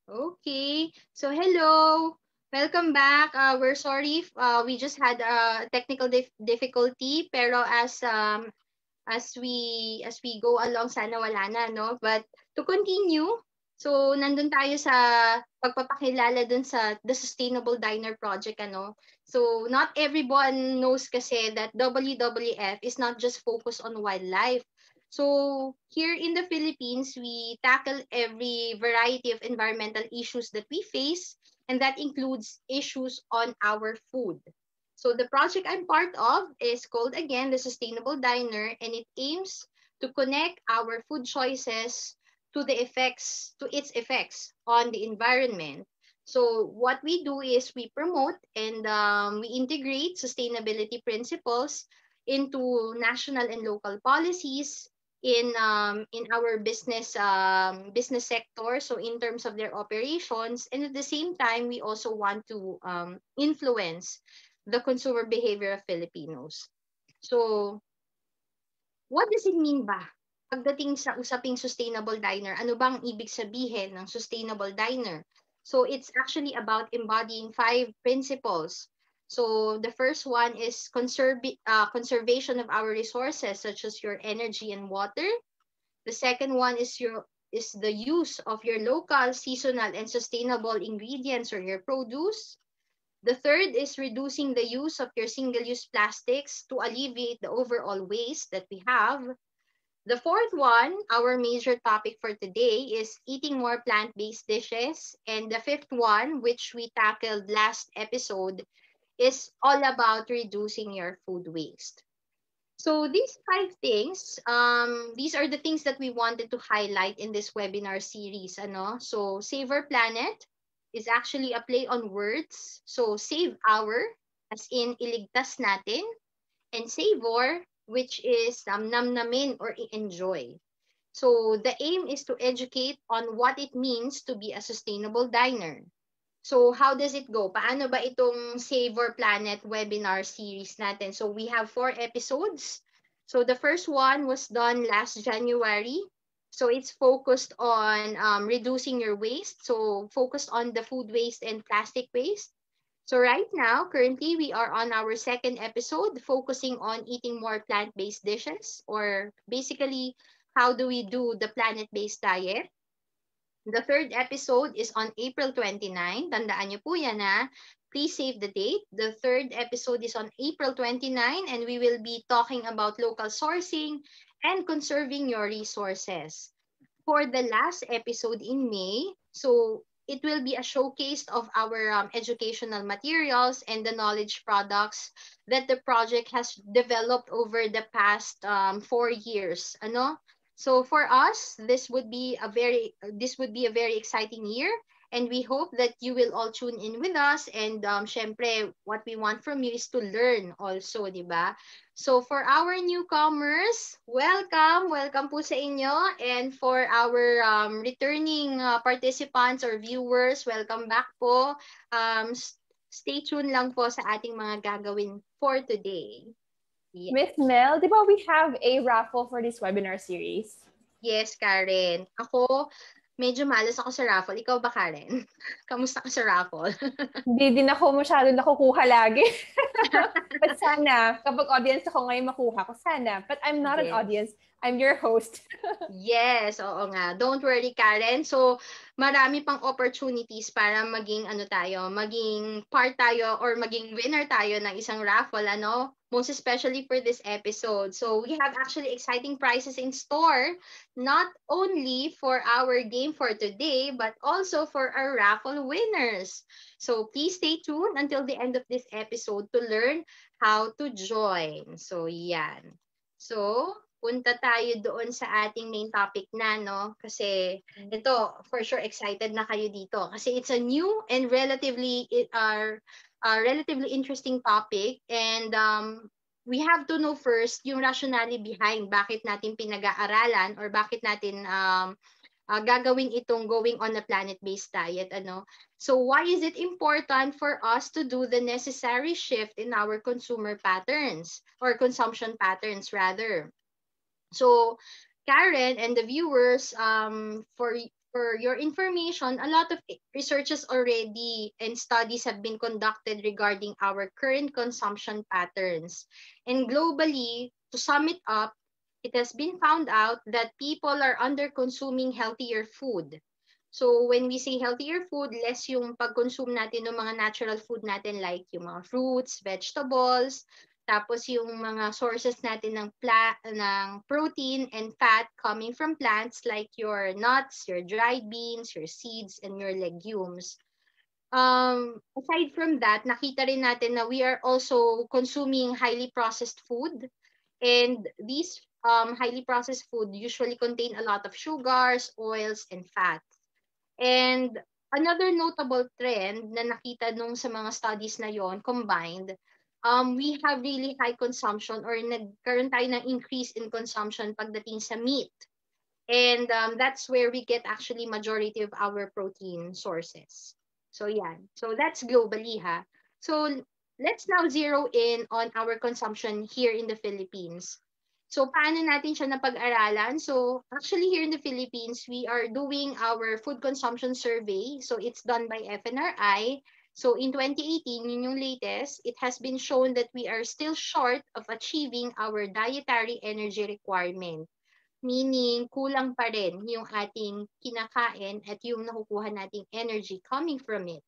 Okay. So hello. Welcome back. We're sorry. We just had a technical difficulty, pero as we go along, sana wala na, no? But to continue, so nandun tayo sa pagpapakilala dun sa the Sustainable Diner Project, ano? So not everyone knows kasi that WWF is not just focused on wildlife. So here in the Philippines, we tackle every variety of environmental issues that we face, and that includes issues on our food. So the project I'm part of is called again the Sustainable Diner, and it aims to connect our food choices to its effects on the environment. So what we do is we promote and we integrate sustainability principles into national and local policies in our business sector, so in terms of their operations, and at the same time we also want to influence the consumer behavior of Filipinos. So, what does it mean ba? Pagdating sa usaping sustainable diner, ano bang ibig sabihin ng sustainable diner? So, it's actually about embodying five principles. So, the first one is conservation of our resources, such as your energy and water. The second one is the use of your local, seasonal, and sustainable ingredients or your produce. The third is reducing the use of your single-use plastics to alleviate the overall waste that we have. The fourth one, our major topic for today, is eating more plant-based dishes. And the fifth one, which we tackled last episode, is all about reducing your food waste. So these five things, these are the things that we wanted to highlight in this webinar series. Ano? So Save Our Planet is actually a play on words. So save our, as in iligtas natin, and savor, which is namnamin or i-enjoy. So the aim is to educate on what it means to be a sustainable diner. So how does it go? Paano ba itong Save Our Planet webinar series natin? So we have 4 episodes. So the first one was done last January. So it's focused on reducing your waste. So focused on the food waste and plastic waste. So right now, currently, we are on our second episode focusing on eating more plant-based dishes, or basically, how do we do the planet-based diet? The third episode is on April 29. Tandaan niyo po yan, ha. Please save the date. The third episode is on April 29, and we will be talking about local sourcing and conserving your resources. For the last episode in May, so it will be a showcase of our educational materials and the knowledge products that the project has developed over the past 4 years. Ano? So for us, this would be a very exciting year, and we hope that you will all tune in with us. And syempre, what we want from you is to learn also, di ba? So for our newcomers, welcome po sa inyo. And for our returning participants or viewers, welcome back po. Stay tuned lang po sa ating mga gagawin for today. Yeah. Miss Mel, di ba we have a raffle for this webinar series? Yes, Karen. Ako, medyo malas ako sa raffle. Ikaw ba, Karen? Kamusta ka sa raffle? Hindi din ako masyado nakukuha lagi. But sana, kapag audience ako ngayon makuha ko, sana. But I'm not an Yes. audience. I'm your host. Yes, oo nga. Don't worry, Karen. So, marami pang opportunities para maging ano tayo, maging part tayo or maging winner tayo ng isang raffle, ano? Most especially for this episode. So, we have actually exciting prizes in store, not only for our game for today, but also for our raffle winners. So, please stay tuned until the end of this episode to learn how to join. So, yan. So, punta tayo doon sa ating main topic na, no? Kasi ito, for sure, excited na kayo dito. Kasi it's a new and relatively interesting topic. And we have to know first yung rationale behind bakit natin pinag-aaralan or bakit natin gagawin itong going on a planet-based diet. Ano? So why is it important for us to do the necessary shift in our consumer patterns or consumption patterns rather? So, Karen and the viewers, for your information, a lot of researches already and studies have been conducted regarding our current consumption patterns. And globally, to sum it up, it has been found out that people are under consuming healthier food. So when we say healthier food, less yung pag-consume natin ng mga natural food natin like yung mga fruits, vegetables, tapos yung mga sources natin ng protein and fat coming from plants like your nuts, your dried beans, your seeds, and your legumes. Aside from that, nakita rin natin na we are also consuming highly processed food. And these highly processed food usually contain a lot of sugars, oils, and fats. And another notable trend na nakita nung sa mga studies na yon combined, we have really high consumption or nagkaroon tayo ng increase in consumption pagdating sa meat. And that's where we get actually majority of our protein sources. So yan. So that's globally ha. So let's now zero in on our consumption here in the Philippines. So, paano natin siya napag-aralan? So, actually here in the Philippines, we are doing our food consumption survey. So, it's done by FNRI. So, in 2018, yun yung latest, it has been shown that we are still short of achieving our dietary energy requirement. Meaning, kulang pa rin yung ating kinakain at yung nakukuha nating energy coming from it.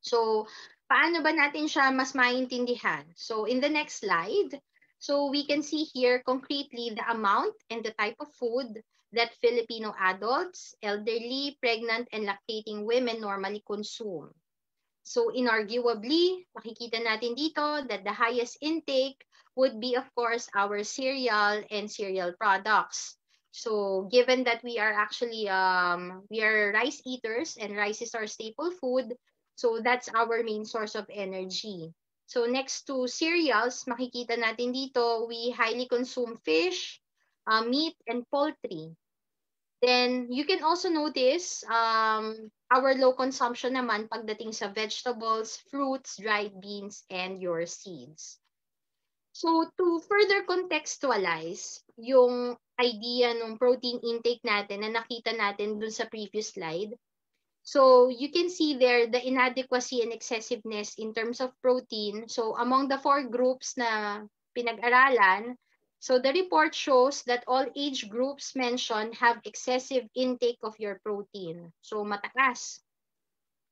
So, paano ba natin siya mas maintindihan? So, in the next slide, so we can see here concretely the amount and the type of food that Filipino adults, elderly, pregnant, and lactating women normally consume. So inarguably, makikita natin dito that the highest intake would be, of course, our cereal and cereal products. So given that we are actually, we are rice eaters and rice is our staple food, so that's our main source of energy. So next to cereals, makikita natin dito, we highly consume fish, meat, and poultry. Then you can also notice our low consumption naman pagdating sa vegetables, fruits, dried beans, and your seeds. So to further contextualize yung idea ng protein intake natin na nakita natin dun sa previous slide, so you can see there the inadequacy and excessiveness in terms of protein. So among the 4 groups na pinag-aralan, so the report shows that all age groups mentioned have excessive intake of your protein. So mataas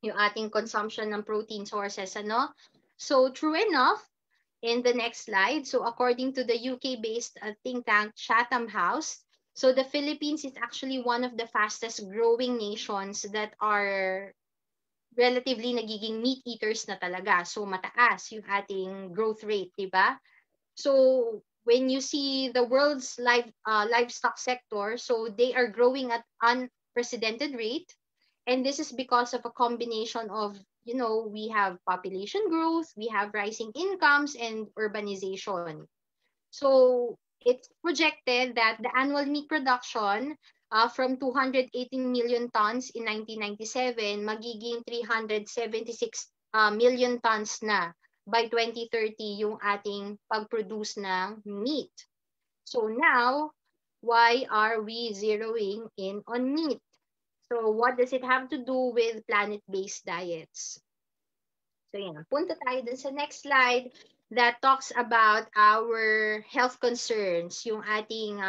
yung ating consumption ng protein sources, ano? So true enough, in the next slide, so according to the UK-based think tank Chatham House, so the Philippines is actually one of the fastest growing nations that are relatively nagiging meat eaters na talaga. So mataas yung ating growth rate, di ba? So when you see the world's livestock sector, so they are growing at unprecedented rate. And this is because of a combination of, you know, we have population growth, we have rising incomes, and urbanization. So it's projected that the annual meat production from 218 million tons in 1997, magiging 376 million tons na by 2030 yung ating pag-produce ng meat. So now, why are we zeroing in on meat? So what does it have to do with planet-based diets? So yan, punta tayo dun sa next slide that talks about our health concerns, yung ating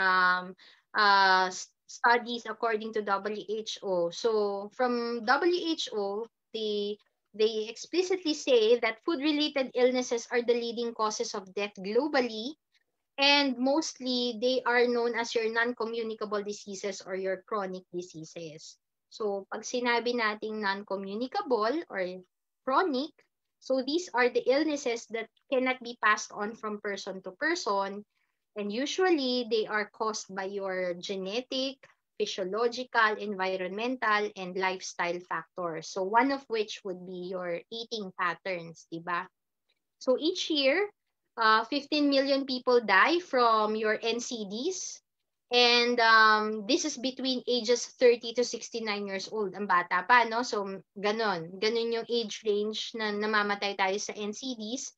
studies according to WHO. So from WHO, they explicitly say that food-related illnesses are the leading causes of death globally, and mostly they are known as your non-communicable diseases or your chronic diseases. So pag sinabi nating non-communicable or chronic, so these are the illnesses that cannot be passed on from person to person, and usually they are caused by your genetic, physiological, environmental, and lifestyle factors. So one of which would be your eating patterns, diba? So each year, 15 million people die from your NCDs. And this is between ages 30 to 69 years old. Ang bata pa, no? So, ganon. Ganon yung age range na namamatay tayo sa NCDs.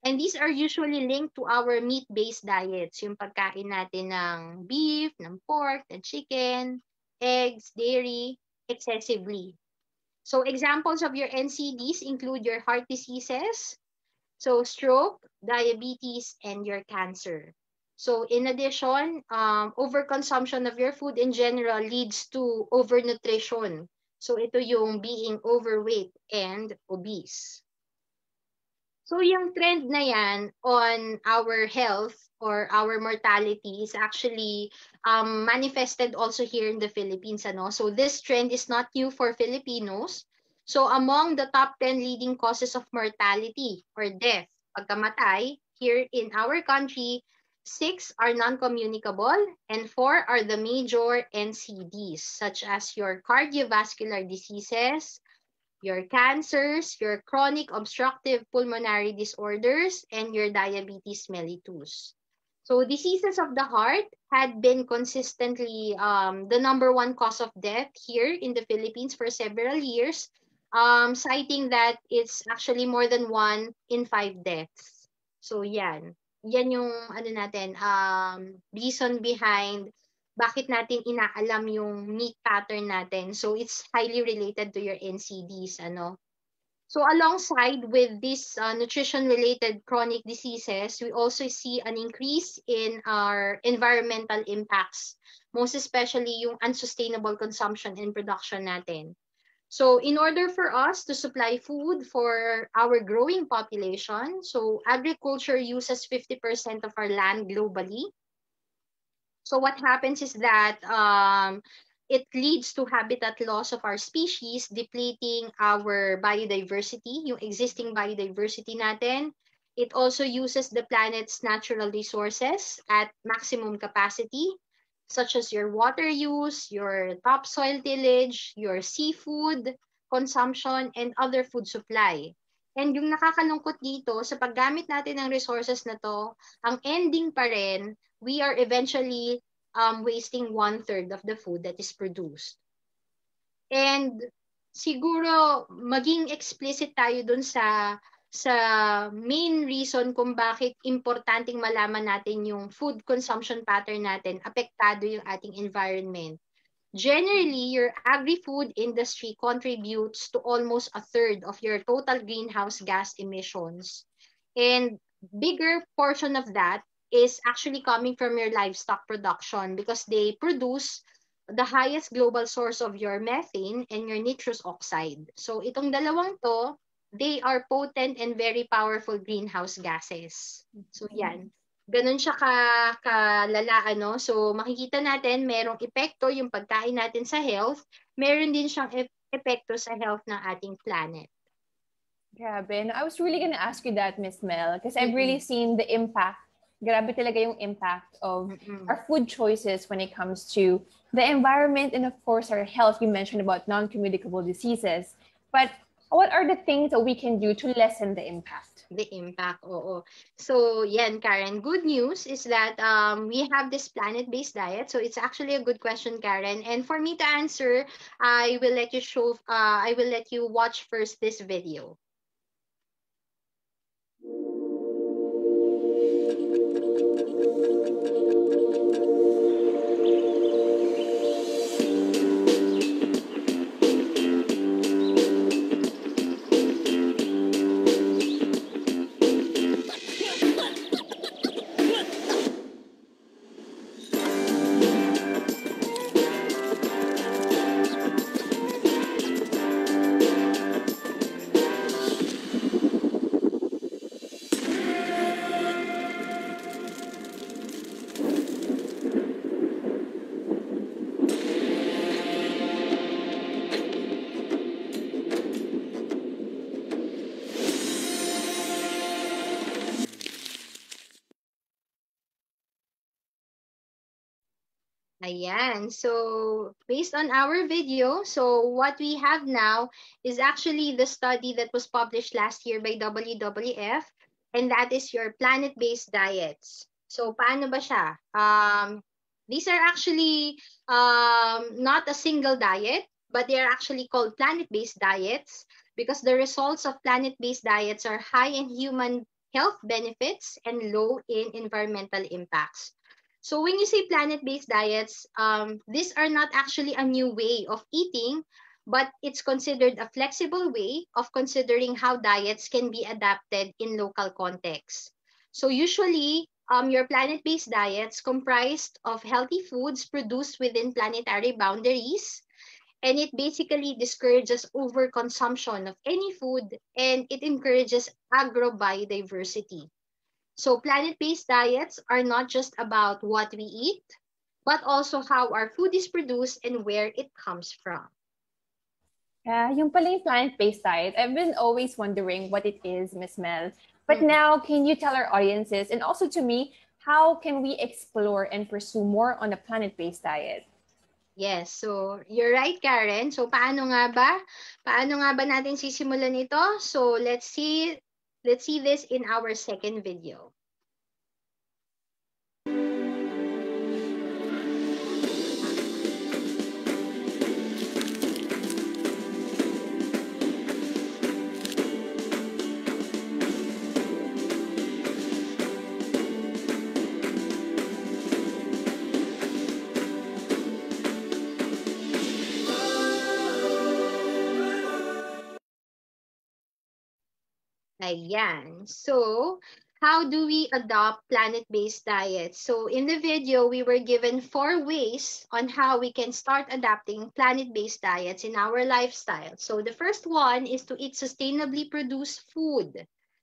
And these are usually linked to our meat-based diets. Yung pagkain natin ng beef, ng pork, ng chicken, eggs, dairy, excessively. So examples of your NCDs include your heart diseases, so stroke, diabetes, and your cancer. So in addition, overconsumption of your food in general leads to overnutrition. So ito yung being overweight and obese. So yung trend na yan on our health or our mortality is actually manifested also here in the Philippines. Ano? So this trend is not new for Filipinos. So among the top 10 leading causes of mortality or death, pagkamatay, here in our country, 6 are non-communicable and 4 are the major NCDs such as your cardiovascular diseases, your cancers, your chronic obstructive pulmonary disorders, and your diabetes mellitus. So diseases of the heart had been consistently the number one cause of death here in the Philippines for several years, citing that it's actually more than 1 in 5 deaths. So yan. Yan yung ano natin, reason behind bakit natin inaalam yung meat pattern natin. So it's highly related to your NCDs, ano. So alongside with these nutrition-related chronic diseases, we also see an increase in our environmental impacts, most especially yung unsustainable consumption and production natin. So in order for us to supply food for our growing population, so agriculture uses 50% of our land globally. So what happens is that it leads to habitat loss of our species, depleting our biodiversity, yung existing biodiversity natin. It also uses the planet's natural resources at maximum capacity, such as your water use, your topsoil tillage, your seafood consumption, and other food supply. And yung nakakalungkot dito, sa paggamit natin ng resources na to, ang ending pa rin, we are eventually wasting 1/3 of the food that is produced. And siguro maging explicit tayo dun sa main reason kung bakit importanteng malaman natin yung food consumption pattern natin, apektado yung ating environment. Generally, your agri-food industry contributes to almost 1/3 of your total greenhouse gas emissions. And bigger portion of that is actually coming from your livestock production because they produce the highest global source of your methane and your nitrous oxide. So itong dalawang to, they are potent and very powerful greenhouse gases. So yan. Ganun siya kalala, ano? So makikita natin merong epekto yung pagkain natin sa health, meron din siyang epekto sa health ng ating planet. Grabe. No, I was really gonna ask you that, Miss Mel, because I've really seen the impact. Grabe talaga yung impact of our food choices when it comes to the environment and of course our health. You mentioned about non-communicable diseases, but what are the things that we can do to lessen the impact? The impact, oo. So, yan, Karen. Good news is that we have this planet-based diet. So, it's actually a good question, Karen. And for me to answer, I will let you watch first this video. Ayan. So, based on our video, so what we have now is actually the study that was published last year by WWF, and that is your planet-based diets. So, paano ba siya? These are actually not a single diet, but they are actually called planet-based diets because the results of planet-based diets are high in human health benefits and low in environmental impacts. So when you say planet-based diets, these are not actually a new way of eating, but it's considered a flexible way of considering how diets can be adapted in local contexts. So usually, your planet-based diets comprised of healthy foods produced within planetary boundaries, and it basically discourages overconsumption of any food, and it encourages agrobiodiversity. So planet-based diets are not just about what we eat, but also how our food is produced and where it comes from. Yeah, yung pala yung plant-based diet. I've been always wondering what it is, Miss Mel. But now, can you tell our audiences, and also to me, how can we explore and pursue more on a plant-based diet? Yes, so you're right, Karen. So paano nga ba? Paano nga ba natin sisimulan ito? So let's see this in our second video. Ayan. So, how do we adopt planet-based diets? So, in the video, we were given 4 ways on how we can start adapting planet-based diets in our lifestyle. So, the first one is to eat sustainably produced food.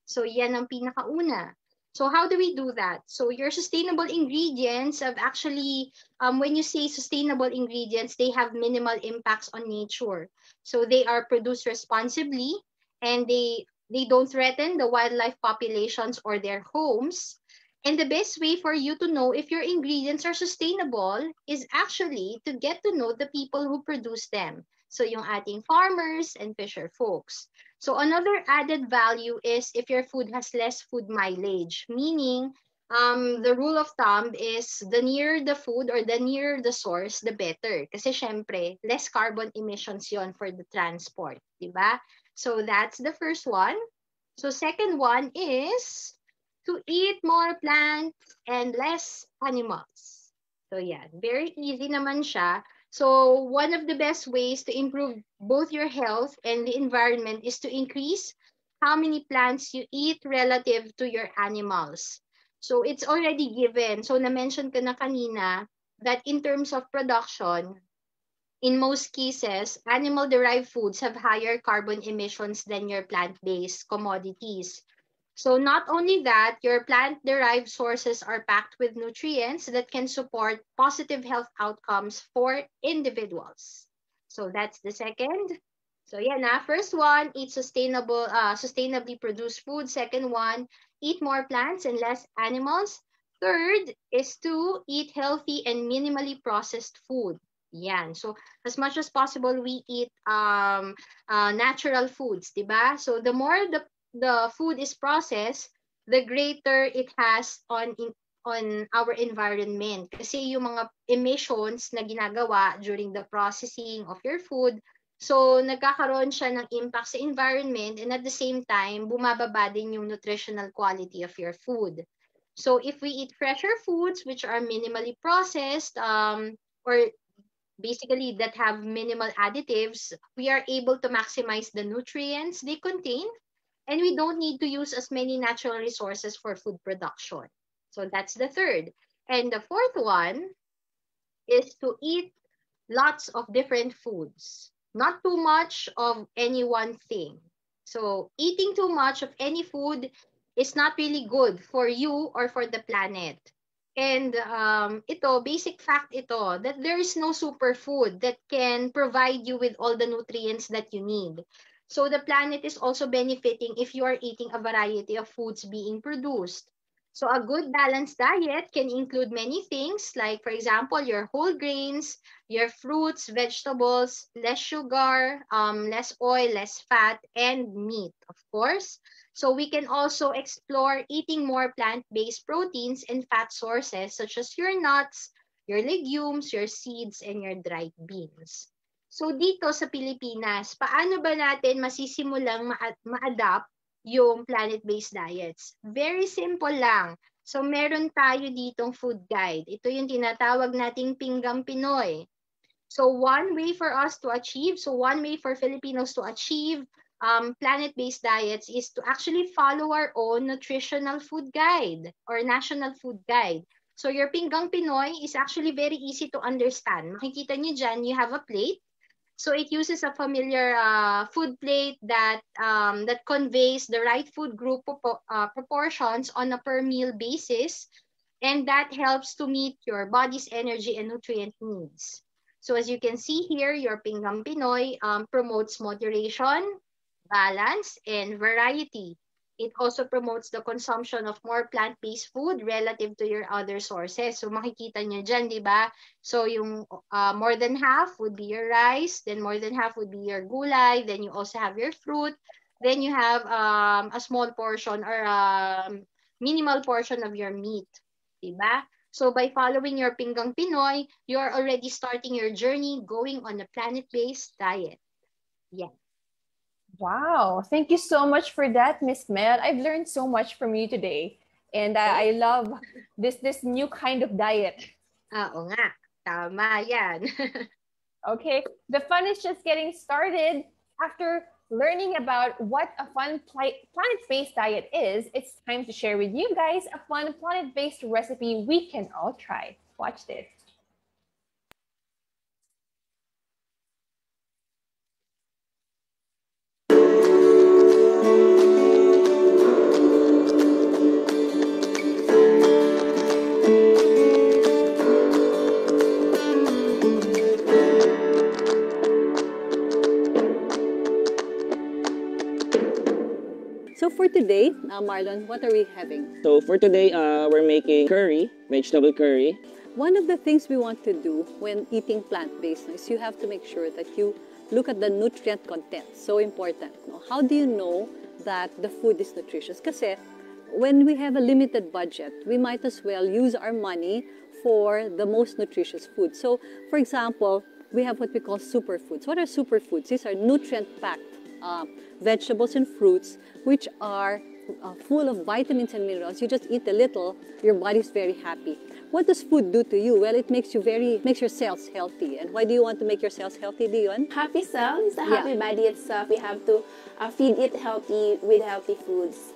So, yan ang pinakauna. So, how do we do that? So, your sustainable ingredients have actually, when you say sustainable ingredients, they have minimal impacts on nature. So, they are produced responsibly, and they don't threaten the wildlife populations or their homes. And the best way for you to know if your ingredients are sustainable is actually to get to know the people who produce them. So yung ating farmers and fisher folks. So another added value is if your food has less food mileage, meaning the rule of thumb is the nearer the food or the nearer the source, the better. Kasi syempre, less carbon emissions yon for the transport, di ba? So that's the first one. So second one is to eat more plants and less animals. So yeah, very easy naman siya. So one of the best ways to improve both your health and the environment is to increase how many plants you eat relative to your animals. So it's already given. So na-mention ko na kanina that in terms of production, in most cases, animal-derived foods have higher carbon emissions than your plant-based commodities. So not only that, your plant-derived sources are packed with nutrients that can support positive health outcomes for individuals. So that's the second. So yeah, first one, eat sustainably produced food. Second one, eat more plants and less animals. Third is to eat healthy and minimally processed food. Yan. So as much as possible, we eat natural foods, diba? So the more the food is processed, the greater it has on our environment. Kasi yung mga emissions na ginagawa during the processing of your food, so nagkakaroon siya ng impact sa environment, and at the same time, bumababa din yung nutritional quality of your food. So if we eat fresher foods which are minimally processed, or basically that have minimal additives, we are able to maximize the nutrients they contain, and we don't need to use as many natural resources for food production. So that's the third. And the fourth one is to eat lots of different foods, not too much of any one thing. So eating too much of any food is not really good for you or for the planet. And basic fact ito, that there is no superfood that can provide you with all the nutrients that you need. So the planet is also benefiting if you are eating a variety of foods being produced. So a good balanced diet can include many things, like for example, your whole grains, your fruits, vegetables, less sugar, less oil, less fat, and meat, of course. So we can also explore eating more plant-based proteins and fat sources such as your nuts, your legumes, your seeds, and your dried beans. So dito sa Pilipinas, paano ba natin masisimulang ma-adapt yung planet-based diets? Very simple lang. So meron tayo ditong food guide. Ito yung tinatawag nating Pinggang Pinoy. So one way for Filipinos to achieve planet-based diets is to actually follow our own nutritional food guide or national food guide. So your Pinggang Pinoy is actually very easy to understand. Makikita niyo dyan, you have a plate. So it uses a familiar food plate that conveys the right food group proportions on a per meal basis, and that helps to meet your body's energy and nutrient needs. So as you can see here, your Pinggang Pinoy promotes moderation, balance, and variety. It also promotes the consumption of more plant-based food relative to your other sources. So makikita nyo dyan, di ba? So yung more than half would be your rice, then more than half would be your gulay, then you also have your fruit, then you have a small portion or minimal portion of your meat. Diba? So by following your Pinggang Pinoy, you're already starting your journey going on a planet-based diet. Yeah. Wow. Thank you so much for that, Miss Mel. I've learned so much from you today. And I love this new kind of diet. Oo nga. Tama yan. Okay. The fun is just getting started. After learning about what a fun planet-based diet is, it's time to share with you guys a fun planet-based recipe we can all try. Watch this. So for today, Marlon, what are we having? So for today, we're making curry, vegetable curry. One of the things we want to do when eating plant-based is you have to make sure that you look at the nutrient content. So important. No? How do you know that the food is nutritious? Kasi when we have a limited budget, we might as well use our money for the most nutritious food. So for example, we have what we call superfoods. What are superfoods? These are nutrient-packed vegetables and fruits which are full of vitamins and minerals. You just eat a little, your body's very happy. What does food do to you? Well, it makes your cells healthy. And why do you want to make your cells healthy, Dion? Happy cells, the happy body itself. We have to feed it healthy with healthy foods.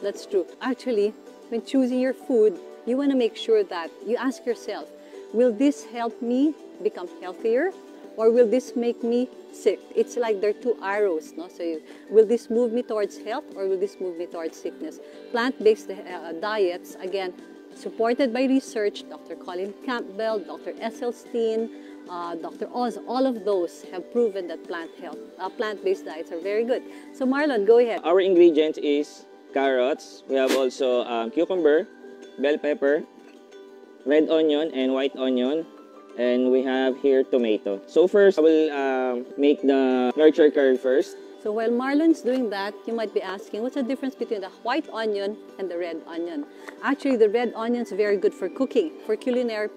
That's true. Actually, when choosing your food, you want to make sure that you ask yourself, will this help me become healthier? Or will this make me sick? It's like there are two arrows, no? So will this move me towards health or will this move me towards sickness? Plant-based diets, again, supported by research, Dr. Colin Campbell, Dr. Esselstyn, Dr. Oz, all of those have proven that plant-based diets are very good. So Marlon, go ahead. Our ingredient is carrots. We have also cucumber, bell pepper, red onion, and white onion. And we have here tomato. So first, I will make the nurture curry first. So while Marlon's doing that, you might be asking, what's the difference between the white onion and the red onion? Actually, the red onion is very good for cooking. For culinary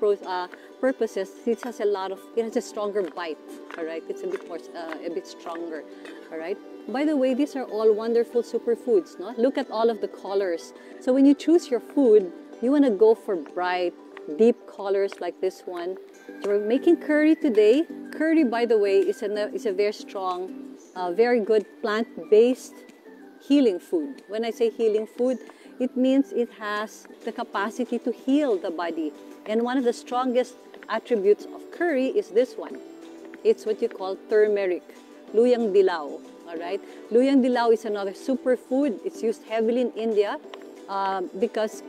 purposes, it has a stronger bite, all right? It's a bit stronger, all right? By the way, these are all wonderful superfoods, no? Look at all of the colors. So when you choose your food, you want to go for bright, deep colors like this one. So we're making curry today. Curry, by the way, is a very strong, very good plant-based healing food. When I say healing food, it means it has the capacity to heal the body. And one of the strongest attributes of curry is this one. It's what you call turmeric, luyang dilaw. All right, luyang dilaw is another superfood. It's used heavily in India because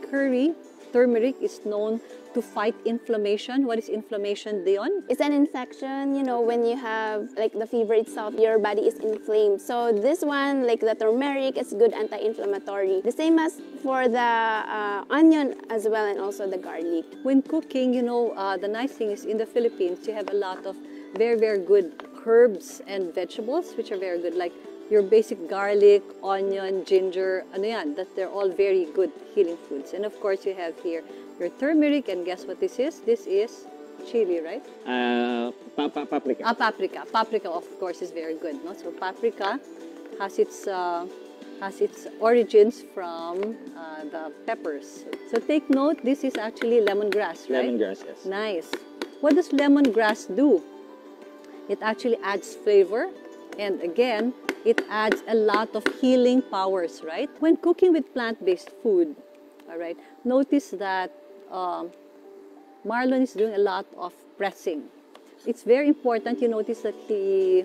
turmeric is known to fight inflammation. What is inflammation, Dion? It's an infection, when you have like the fever itself, your body is inflamed. So this one, like the turmeric, is good anti-inflammatory. The same as for the onion as well, and also the garlic. When cooking, the nice thing is in the Philippines, you have a lot of very, very good herbs and vegetables, which are very good, like your basic garlic, onion, ginger, that they're all very good healing foods. And of course, you have here your turmeric, and guess what this is? This is chili, right? Paprika. Paprika. Paprika, of course, is very good. No? So paprika has its has its origins from the peppers. So take note, this is actually lemongrass, right? Lemongrass, yes. Nice. What does lemongrass do? It actually adds flavor, and again, it adds a lot of healing powers, right? When cooking with plant-based food, all right, notice that Marlon is doing a lot of pressing. It's very important. You notice that he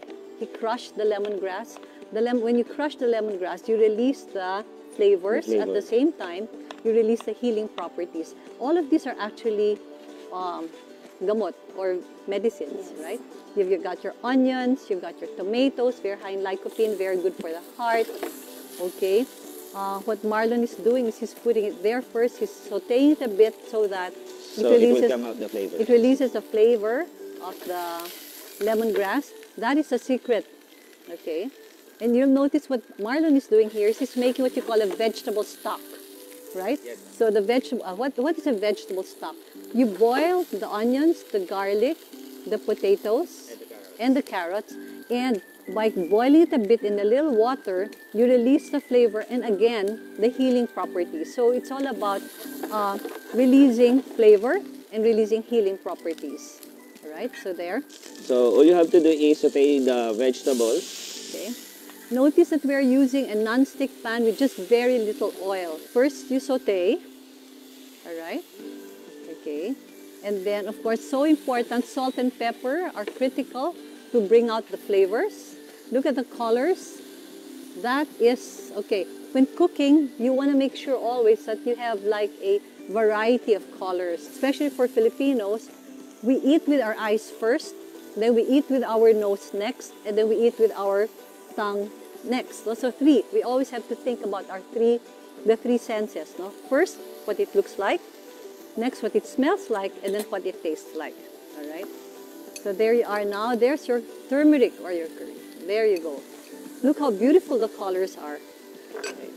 crushed the lemongrass. When you crush the lemongrass, you release the flavors. At the same time, you release the healing properties. All of these are actually gamot or medicines, right? You've got your onions, you've got your tomatoes, very high in lycopene, very good for the heart. Okay. What Marlon is doing is he's putting it there first. He's sauteing it a bit so that it will come out the flavor. It releases the flavor of the lemongrass. That is the secret. Okay. And you'll notice what Marlon is doing here is he's making what you call a vegetable stock, right? Yes. So the vegetable, what is a vegetable stock? You boil the onions, the garlic, the potatoes, and the carrots, and by boiling it a bit in a little water, you release the flavor and again, the healing properties. So it's all about releasing flavor and releasing healing properties. All right, so there. So all you have to do is saute the vegetables. Okay. Notice that we're using a non-stick pan with just very little oil. First, you saute. All right. Okay. And then, of course, so important, salt and pepper are critical to bring out the flavors. Look at the colors. That is, okay, when cooking, you want to make sure always that you have like a variety of colors. Especially for Filipinos, we eat with our eyes first, then we eat with our nose next, and then we eat with our tongue next. So three. We always have to think about the three senses. No? First, what it looks like. Next, what it smells like, and then what it tastes like. All right? So there you are now. There's your turmeric or your curry. There you go. Look how beautiful the colors are. Okay.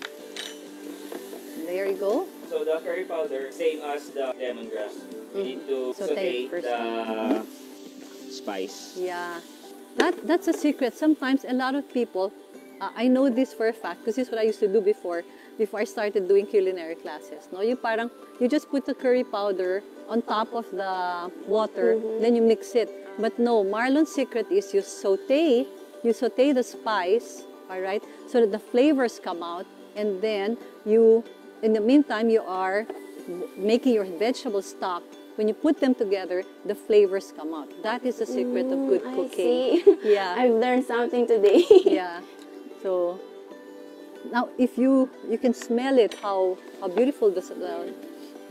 There you go. So the curry powder, same as the lemongrass. You need to saute the spice. Yeah. That's a secret. Sometimes a lot of people, I know this for a fact, because this is what I used to do before I started doing culinary classes. No, you just put the curry powder on top of the water, then you mix it. But no, Marlon's secret is you saute the spice, all right, so that the flavors come out, and then in the meantime, you are making your vegetable stock. When you put them together, the flavors come out. That is the secret of good cooking. I see. Yeah. I've learned something today. Yeah. So now, if you can smell it, how beautiful the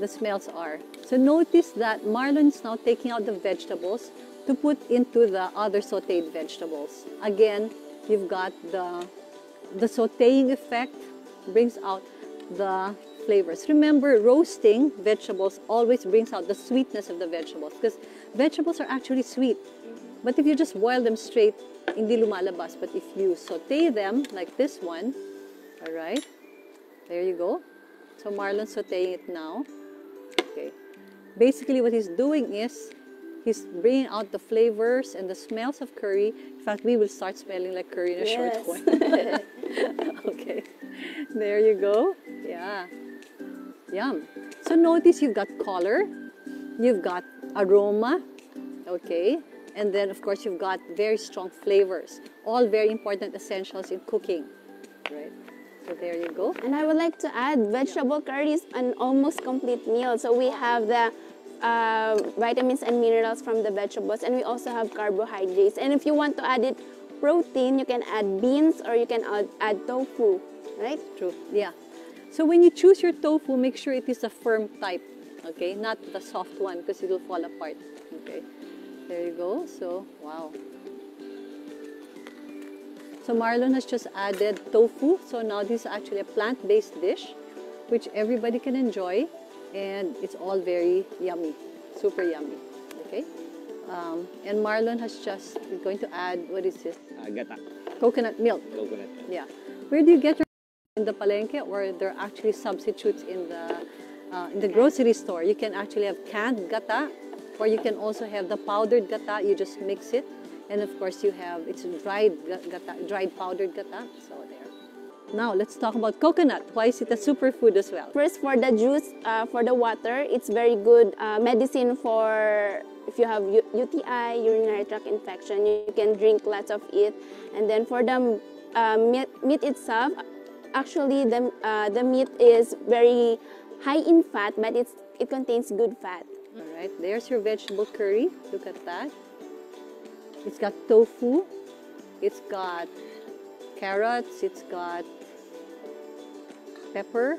smells are. So notice that Marlon is now taking out the vegetables to put into the other sauteed vegetables. Again, you've got the sauteing effect brings out the flavors. Remember, roasting vegetables always brings out the sweetness of the vegetables because vegetables are actually sweet. But if you just boil them straight, hindi lumalabas. But if you saute them like this one, all right, there you go. So Marlon's sauteing it now. Okay. Basically, what he's doing is he's bringing out the flavors and the smells of curry. In fact, we will start smelling like curry in a short while. Okay. There you go. Yeah. Yum. So notice you've got color, you've got aroma, okay, and then of course you've got very strong flavors. All very important essentials in cooking, right? So there you go. And I would like to add, vegetable curry is an almost complete meal. So we have the vitamins and minerals from the vegetables, and we also have carbohydrates. And if you want to add it protein, you can add beans or you can add tofu, right? True, yeah. So when you choose your tofu, make sure it is a firm type, okay? Not the soft one because it will fall apart, okay? There you go. So, wow. So Marlon has just added tofu. So now this is actually a plant-based dish, which everybody can enjoy. And it's all very yummy, super yummy, okay? And Marlon has just is going to add, what is this? Gata. Coconut milk. Coconut milk. Yeah. Where do you get your in the palengke, or there are actually substitutes in the grocery store? You can actually have canned gata, or you can also have the powdered gata. You just mix it, and of course you have it's dried gata, dried powdered gata. So there. Now, let's talk about coconut. Why is it a superfood as well? First, for the juice, for the water, it's very good medicine for if you have UTI, urinary tract infection. You can drink lots of it. And then for the meat itself, actually the meat is very high in fat, but it contains good fat. All right, there's your vegetable curry. Look at that. It's got tofu. It's got carrots. It's got pepper.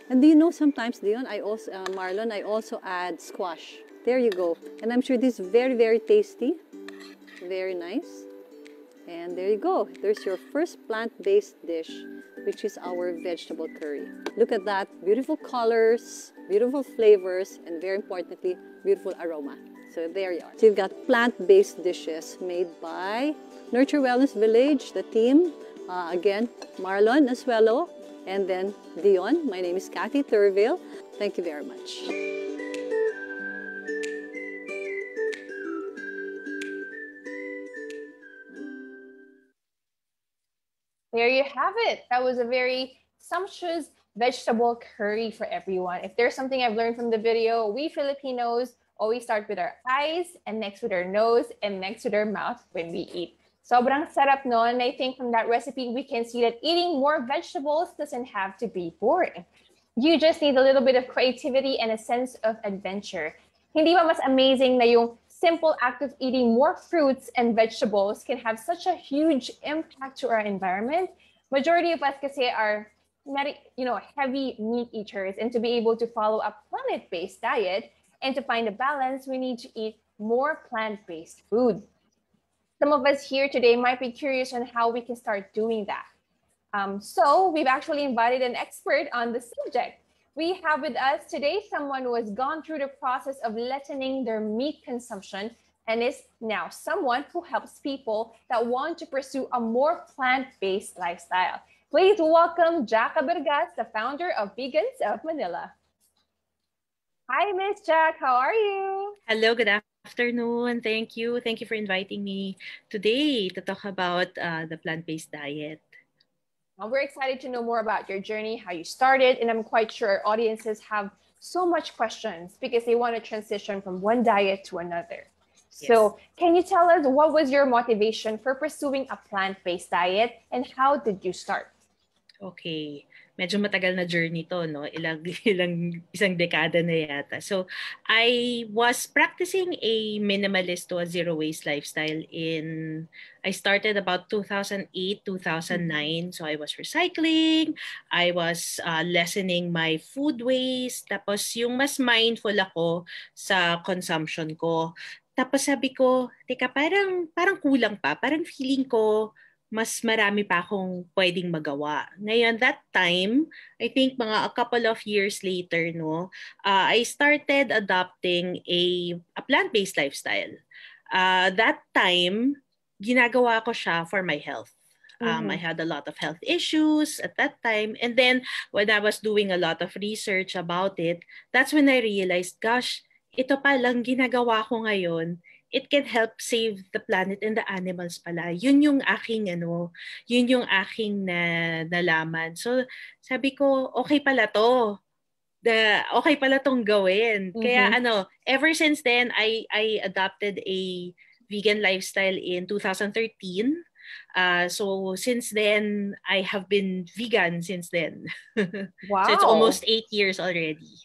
And do you know sometimes, Dion, Marlon, I also add squash. There you go. And I'm sure this is very, very tasty. Very nice. And there you go. There's your first plant-based dish, which is our vegetable curry. Look at that. Beautiful colors, beautiful flavors, and very importantly, beautiful aroma. So there you are. So you've got plant-based dishes made by Nurture Wellness Village, the team. Again, Marlon Asuelo, and then Dion. My name is Kathy Turville. Thank you very much. There you have it. That was a very sumptuous vegetable curry for everyone. If there's something I've learned from the video, we Filipinos always start with our eyes, and next with our nose, and next with our mouth when we eat. Sobrang sarap nun. I think from that recipe, we can see that eating more vegetables doesn't have to be boring. You just need a little bit of creativity and a sense of adventure. Hindi ba mas amazing na yung simple act of eating more fruits and vegetables can have such a huge impact to our environment? Majority of us kasi are heavy meat eaters, and to be able to follow a planet-based diet and to find a balance, we need to eat more plant-based food. Some of us here today might be curious on how we can start doing that. So we've actually invited an expert on the subject. We have with us today someone who has gone through the process of lessening their meat consumption and is now someone who helps people that want to pursue a more plant-based lifestyle. Please welcome Jack Abergas, the founder of Vegans of Manila. Hi, Miss Jack. How are you? Hello, good afternoon. Thank you. Thank you for inviting me today to talk about the plant-based diet. We're excited to know more about your journey, how you started, and I'm quite sure our audiences have so much questions because they want to transition from one diet to another. Yes. So can you tell us what was your motivation for pursuing a plant-based diet and how did you start? Okay. Medyo matagal na journey to, no? Isang dekada na yata. So, I was practicing a minimalist to a zero-waste lifestyle I started about 2008, 2009. So, I was recycling, I was lessening my food waste, tapos yung mas mindful ako sa consumption ko. Tapos sabi ko, teka, parang kulang pa. Parang feeling ko, mas marami pa akong pwedeng magawa. Ngayon, that time, I think a couple of years later, I started adopting a plant-based lifestyle. That time, ginagawa ko siya for my health. I had a lot of health issues at that time. And then, when I was doing a lot of research about it, that's when I realized, gosh, ito palang ginagawa ko ngayon, it can help save the planet and the animals pala. Yun yung aking nalaman. So sabi ko, okay pala to. Okay pala tong gawin. Kaya ever since then, I adopted a vegan lifestyle in 2013. So since then, I have been vegan since then. Wow. So it's almost 8 years already.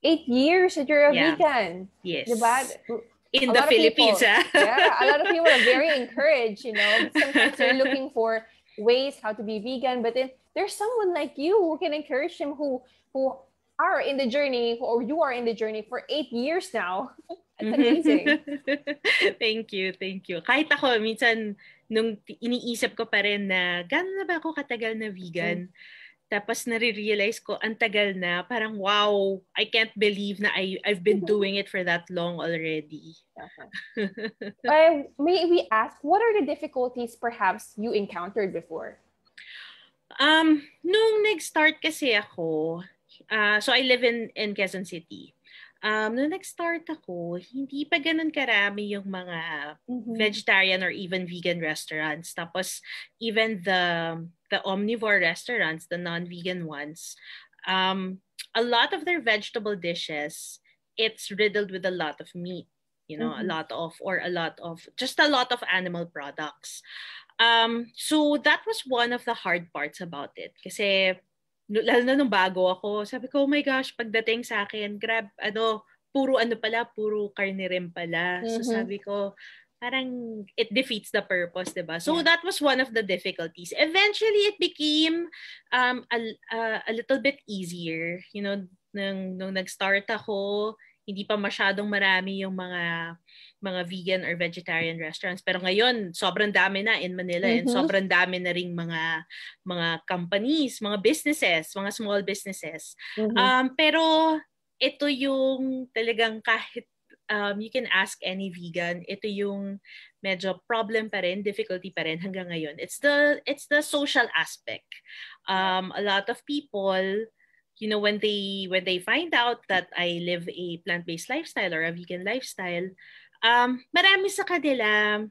8 years that you're a vegan. Yes. Diba? In the Philippines, yeah, a lot of people are very encouraged, Sometimes they're looking for ways how to be vegan, but then there's someone like you who can encourage them who are in the journey, or you are in the journey for 8 years now. That's amazing. Thank you. Kahit ako, minsan, nung iniisip ko pa rin na, gano'n na ba ako katagal na vegan? Tapos nare-realize ko, ang tagal na, parang wow, I can't believe na I've been doing it for that long already. May we ask, what are the difficulties perhaps you encountered before? Nung nag-start kasi ako, so I live in Quezon City. Nung nag-start ako, hindi pa ganun karami yung mga vegetarian or even vegan restaurants. Tapos even the the omnivore restaurants, the non-vegan ones, a lot of their vegetable dishes, it's riddled with a lot of meat, a lot of animal products. So that was one of the hard parts about it. Kasi, lalo na nung bago ako, sabi ko, oh my gosh, pagdating sa akin, puro karne rin pala. So sabi ko, parang it defeats the purpose, diba? So that was one of the difficulties. Eventually, it became a little bit easier. Nung nag-start ako, hindi pa masyadong marami yung mga vegan or vegetarian restaurants. Pero ngayon, sobrang dami na in Manila and sobrang dami na ring mga companies, mga businesses, mga small businesses. Pero ito yung talagang kahit you can ask any vegan, ito yung medyo problem pa rin, difficulty pa rin hanggang ngayon. It's the social aspect. A lot of people, when they find out that I live a plant-based lifestyle or a vegan lifestyle, marami sa kanila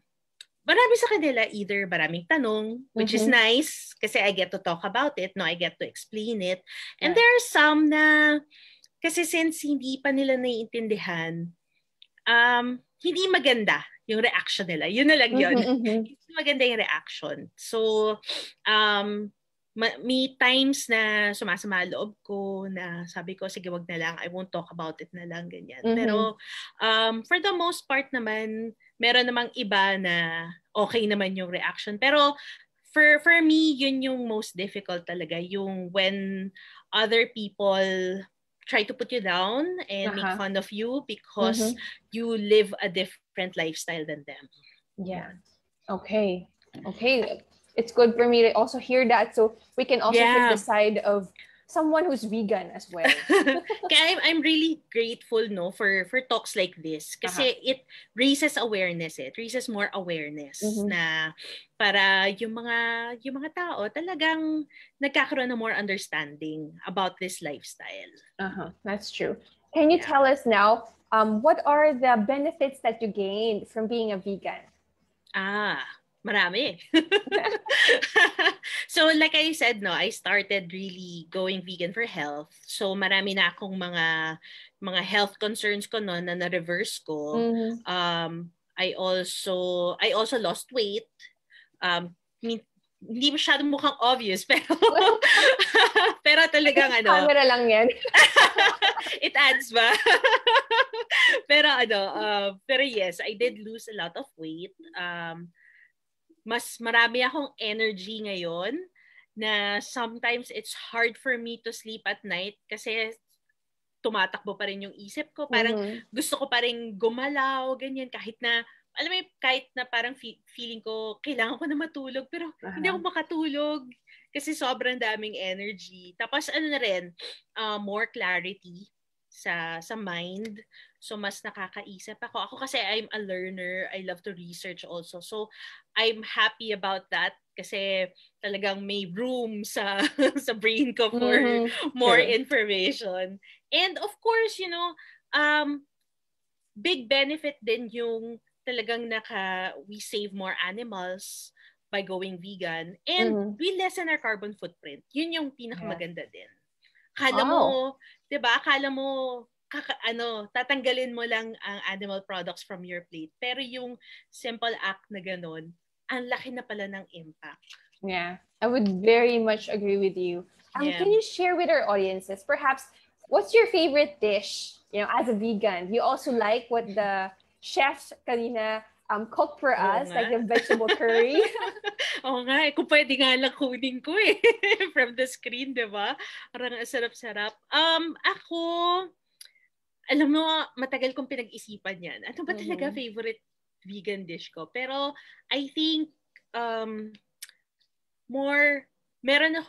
either maraming tanong, which is nice kasi I get to talk about it, I get to explain it. And there are some na kasi since hindi pa nila naiintindihan, hindi maganda yung reaction nila. Yun na lang yun. Hindi maganda yung reaction. So, may times na sumasama loob ko na sabi ko, sige, wag na lang. I won't talk about it na lang, ganyan. Pero, for the most part naman, meron namang iba na okay naman yung reaction. Pero, for me, yun yung most difficult talaga. Yung when other people try to put you down and make fun of you because you live a different lifestyle than them. Yeah. Okay. It's good for me to also hear that, so we can also take the side of someone who's vegan as well. Kaya I'm really grateful for talks like this kasi it raises awareness, it raises more awareness na para yung mga tao talagang nagkakaroon ng more understanding about this lifestyle. That's true. Can you tell us now what are the benefits that you gained from being a vegan? Marami. So like I said, I started really going vegan for health. So marami na akong mga health concerns ko na na-reverse ko. I also lost weight. Hindi masyadong mukhang obvious pero talagang camera lang yan. It adds ba? Pero yes, I did lose a lot of weight. Mas marami akong energy ngayon na sometimes it's hard for me to sleep at night kasi tumatakbo pa rin yung isip ko. Parang gusto ko pa rin gumalaw, ganyan. Kahit na parang feeling ko, kailangan ko na matulog, pero hindi ako makatulog kasi sobrang daming energy. Tapos na rin, more clarity sa mind. So, mas nakakaisip ako. Ako kasi I'm a learner. I love to research also. So, I'm happy about that kasi talagang may room sa brain ko for more information. And of course, big benefit din yung talagang we save more animals by going vegan. And we lessen our carbon footprint. Yun yung pinakamaganda din. Akala mo, tatanggalin mo lang ang animal products from your plate. Pero yung simple act na ganun, ang laki na pala ng impact. Yeah, I would very much agree with you. Can you share with our audiences, perhaps, what's your favorite dish, as a vegan? You also like what the chef kanina cooked for us, like the vegetable curry? Oo nga, kung pwede nga lang kunin ko from the screen, di ba? Parang sarap-sarap. Ako, alam mo, matagal kong pinag-isipan yan. Ano ba talaga favorite vegan dish ko? Pero I think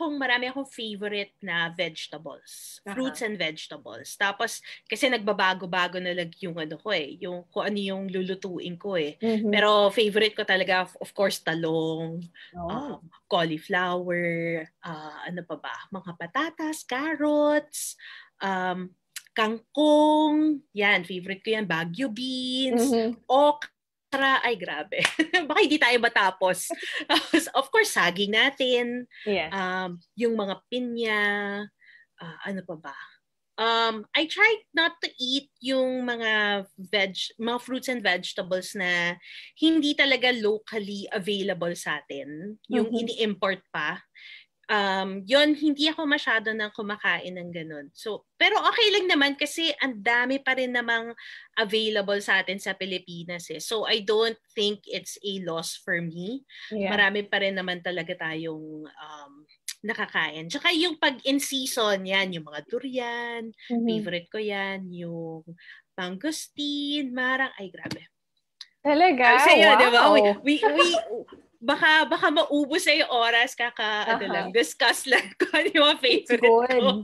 marami akong favorite na vegetables. Fruits and vegetables. Tapos, kasi nagbabago-bago na lang yung yung kung ano yung lulutuin ko Pero favorite ko talaga, of course, talong, cauliflower, ano pa ba? Mga patatas, carrots, kangkong, yan, favorite ko yan, Baguio beans, okra, ay grabe. Baka hindi tayo matapos. Of course, saging natin. Yes. Yung mga pinya. Ano pa ba? I tried not to eat yung mga fruits and vegetables na hindi talaga locally available sa atin. Yung ini-import pa. Yon hindi ako masyado nang kumakain ng ganun. So, pero okay lang naman kasi ang dami pa rin namang available sa atin sa Pilipinas eh. So, I don't think it's a loss for me. Yeah. Marami pa rin naman talaga tayong nakakain. Tsaka yung pag in season, yan, yung mga durian, favorite ko yan, yung mangosteen, marang, ay grabe. Talaga? Sa'yo, wow. diba? We baka maubos na yung oras discuss lang ko ano yung mga favorite ko.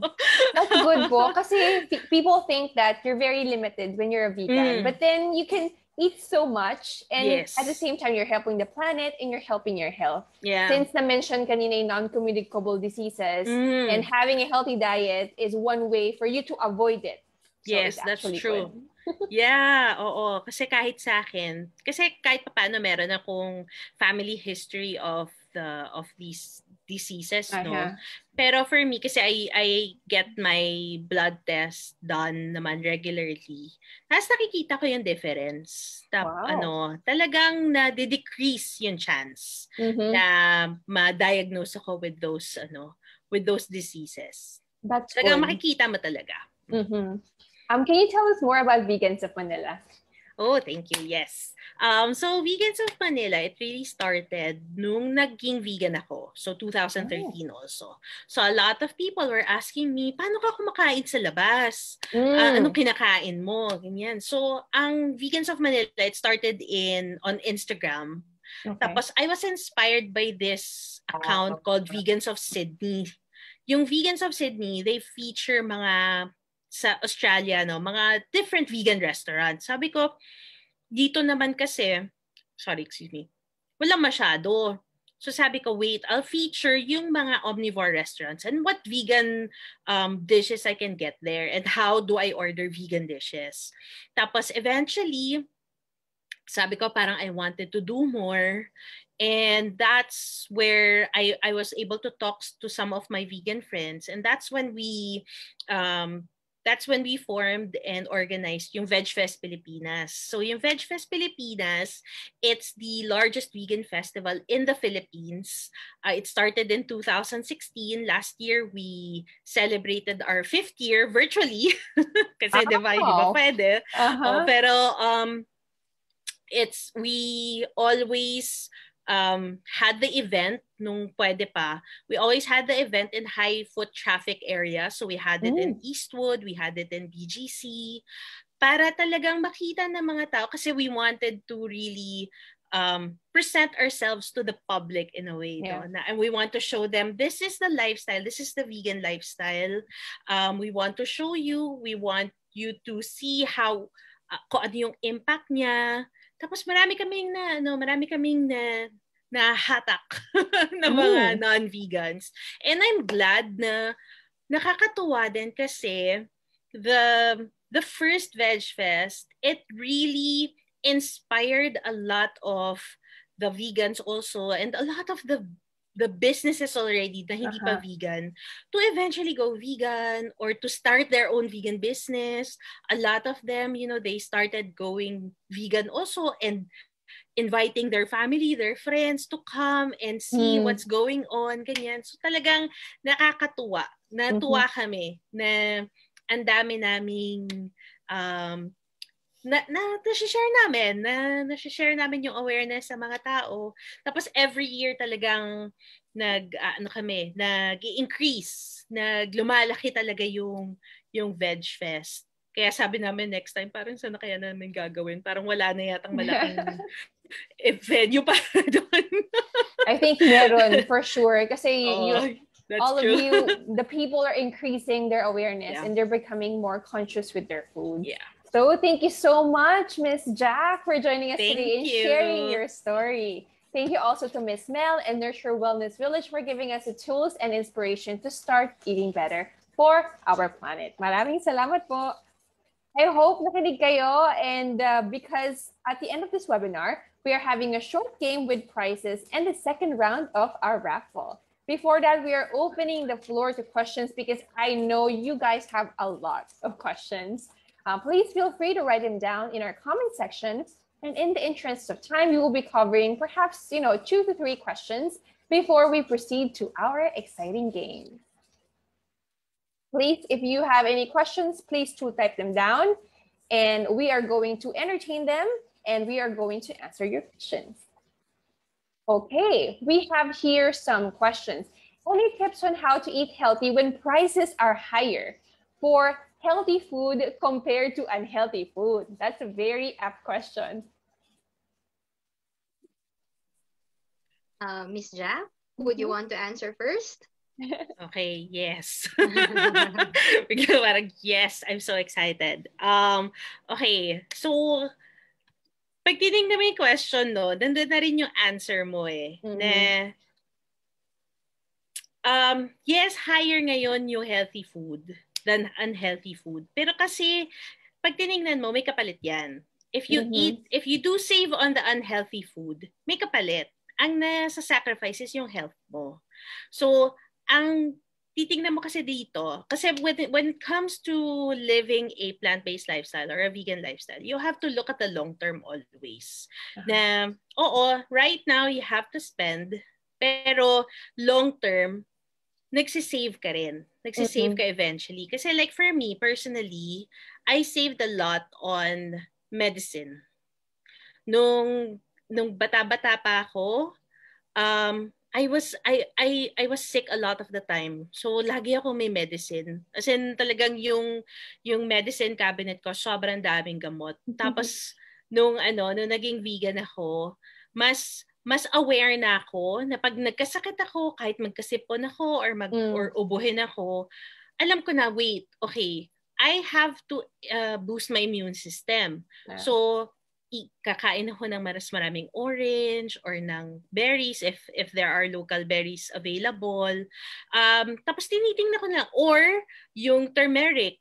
That's good po. Kasi people think that you're very limited when you're a vegan. But then you can eat so much and at the same time you're helping the planet and you're helping your health. Yeah. Since na-mention kanina yung non-communicable diseases and having a healthy diet is one way for you to avoid it. So yes, that's true. Yeah, oo. Kasi kahit sa akin, kasi kahit paano meron akong family history of these diseases, no? Pero for me, kasi I get my blood test done naman regularly. Tapos nakikita ko yung difference. Talagang na-decrease yung chance na ma-diagnose ako with those diseases. That's talagang good. Makikita mo talaga. Can you tell us more about Vegans of Manila? Oh, thank you. Yes. So Vegans of Manila, it really started nung naging vegan ako. So 2013 also. So a lot of people were asking me, paano ka kumakain sa labas? Anong kinakain mo? Ganyan. So ang Vegans of Manila, it started on Instagram. Okay. Tapos I was inspired by this account called Vegans of Sydney. Yung Vegans of Sydney, they feature sa Australia, mga different vegan restaurants. Sabi ko, dito naman kasi, walang masyado. So sabi ko, wait, I'll feature yung mga omnivore restaurants and what vegan dishes I can get there and how do I order vegan dishes. Tapos eventually, sabi ko parang I wanted to do more. And that's where I was able to talk to some of my vegan friends. And that's when we formed and organized yung VegFest Pilipinas. So yung VegFest Pilipinas, it's the largest vegan festival in the Philippines. It started in 2016. Last year, we celebrated our 5th year virtually. Kasi di ba pwede. Pero we always had the event nung pwede pa. We always had the event in high foot traffic area. So we had it in Eastwood, we had it in BGC para talagang makita ng mga tao kasi we wanted to really present ourselves to the public in a way. And we want to show them this is the lifestyle, this is the vegan lifestyle. We want to show you, we want you to see how kung ano yung impact niya. Tapos marami kaming na hatak na mga non-vegans. And I'm glad na nakakatuwa din kasi the first VegFest, it really inspired a lot of the vegans also and a lot of the businesses already na hindi pa vegan to eventually go vegan or to start their own vegan business. A lot of them, they started going vegan also and inviting their family, their friends to come and see what's going on, ganyan. So talagang nakakatuwa. Natuwa kami na ang dami naming na-share namin yung awareness sa mga tao. Tapos every year talagang nag-i-increase, lumalaki talaga yung VegFest. Kaya sabi namin next time, parang sana kaya namin gagawin? Parang wala na yatang malaking venue para doon. I think meron, for sure. Kasi all true. of you, the people are increasing their awareness and they're becoming more conscious with their food. Yeah. So thank you so much, Miss Jack, for joining us today and you. sharing your story. Thank you also to Miss Mel and Nurture Wellness Village for giving us the tools and inspiration to start eating better for our planet. Maraming salamat po. I hope nakinig kayo, and because at the end of this webinar, we are having a short game with prizes and the second round of our raffle. Before that, we are opening the floor to questions because I know you guys have a lot of questions. Please feel free to write them down in our comment section. And in the interest of time, we will be covering perhaps 2 to 3 questions before we proceed to our exciting game. Please, if you have any questions, please do type them down, and we are going to entertain them, and we are going to answer your questions. Okay, we have here some questions. Any tips on how to eat healthy when prices are higher for healthy food compared to unhealthy food? That's a very apt question. Miss Ja, would you want to answer first? Okay, yes. Bigla parang, yes, I'm so excited. Okay, so pag tinignan mo yung question, no, nandun na rin yung answer mo eh. Yes, higher ngayon yung healthy food than unhealthy food. Pero kasi, pag tinignan mo, may kapalit yan. If you do save on the unhealthy food, may kapalit. Ang nasa sacrifice is yung health mo. So, ang titingnan mo kasi dito, kasi when it comes to living a plant-based lifestyle or a vegan lifestyle, you have to look at the long term always. Na, oo, right now you have to spend, pero long term, nagsisave ka rin. Nagsisave ka eventually. Kasi like for me, personally, I saved a lot on medicine. Nung bata-bata pa ako, I was sick a lot of the time. So lagi ako may medicine. As in talagang yung medicine cabinet ko sobrang daming gamot. Tapos nung naging vegan ako, mas aware na ako na pag nagkasakit ako, kahit magkasipon ako or ubuhin ako, alam ko na, wait, okay, I have to boost my immune system. Yeah. So kakain ako ng maraming orange or ng berries if there are local berries available. Tapos tinitingnan ko na, or yung turmeric.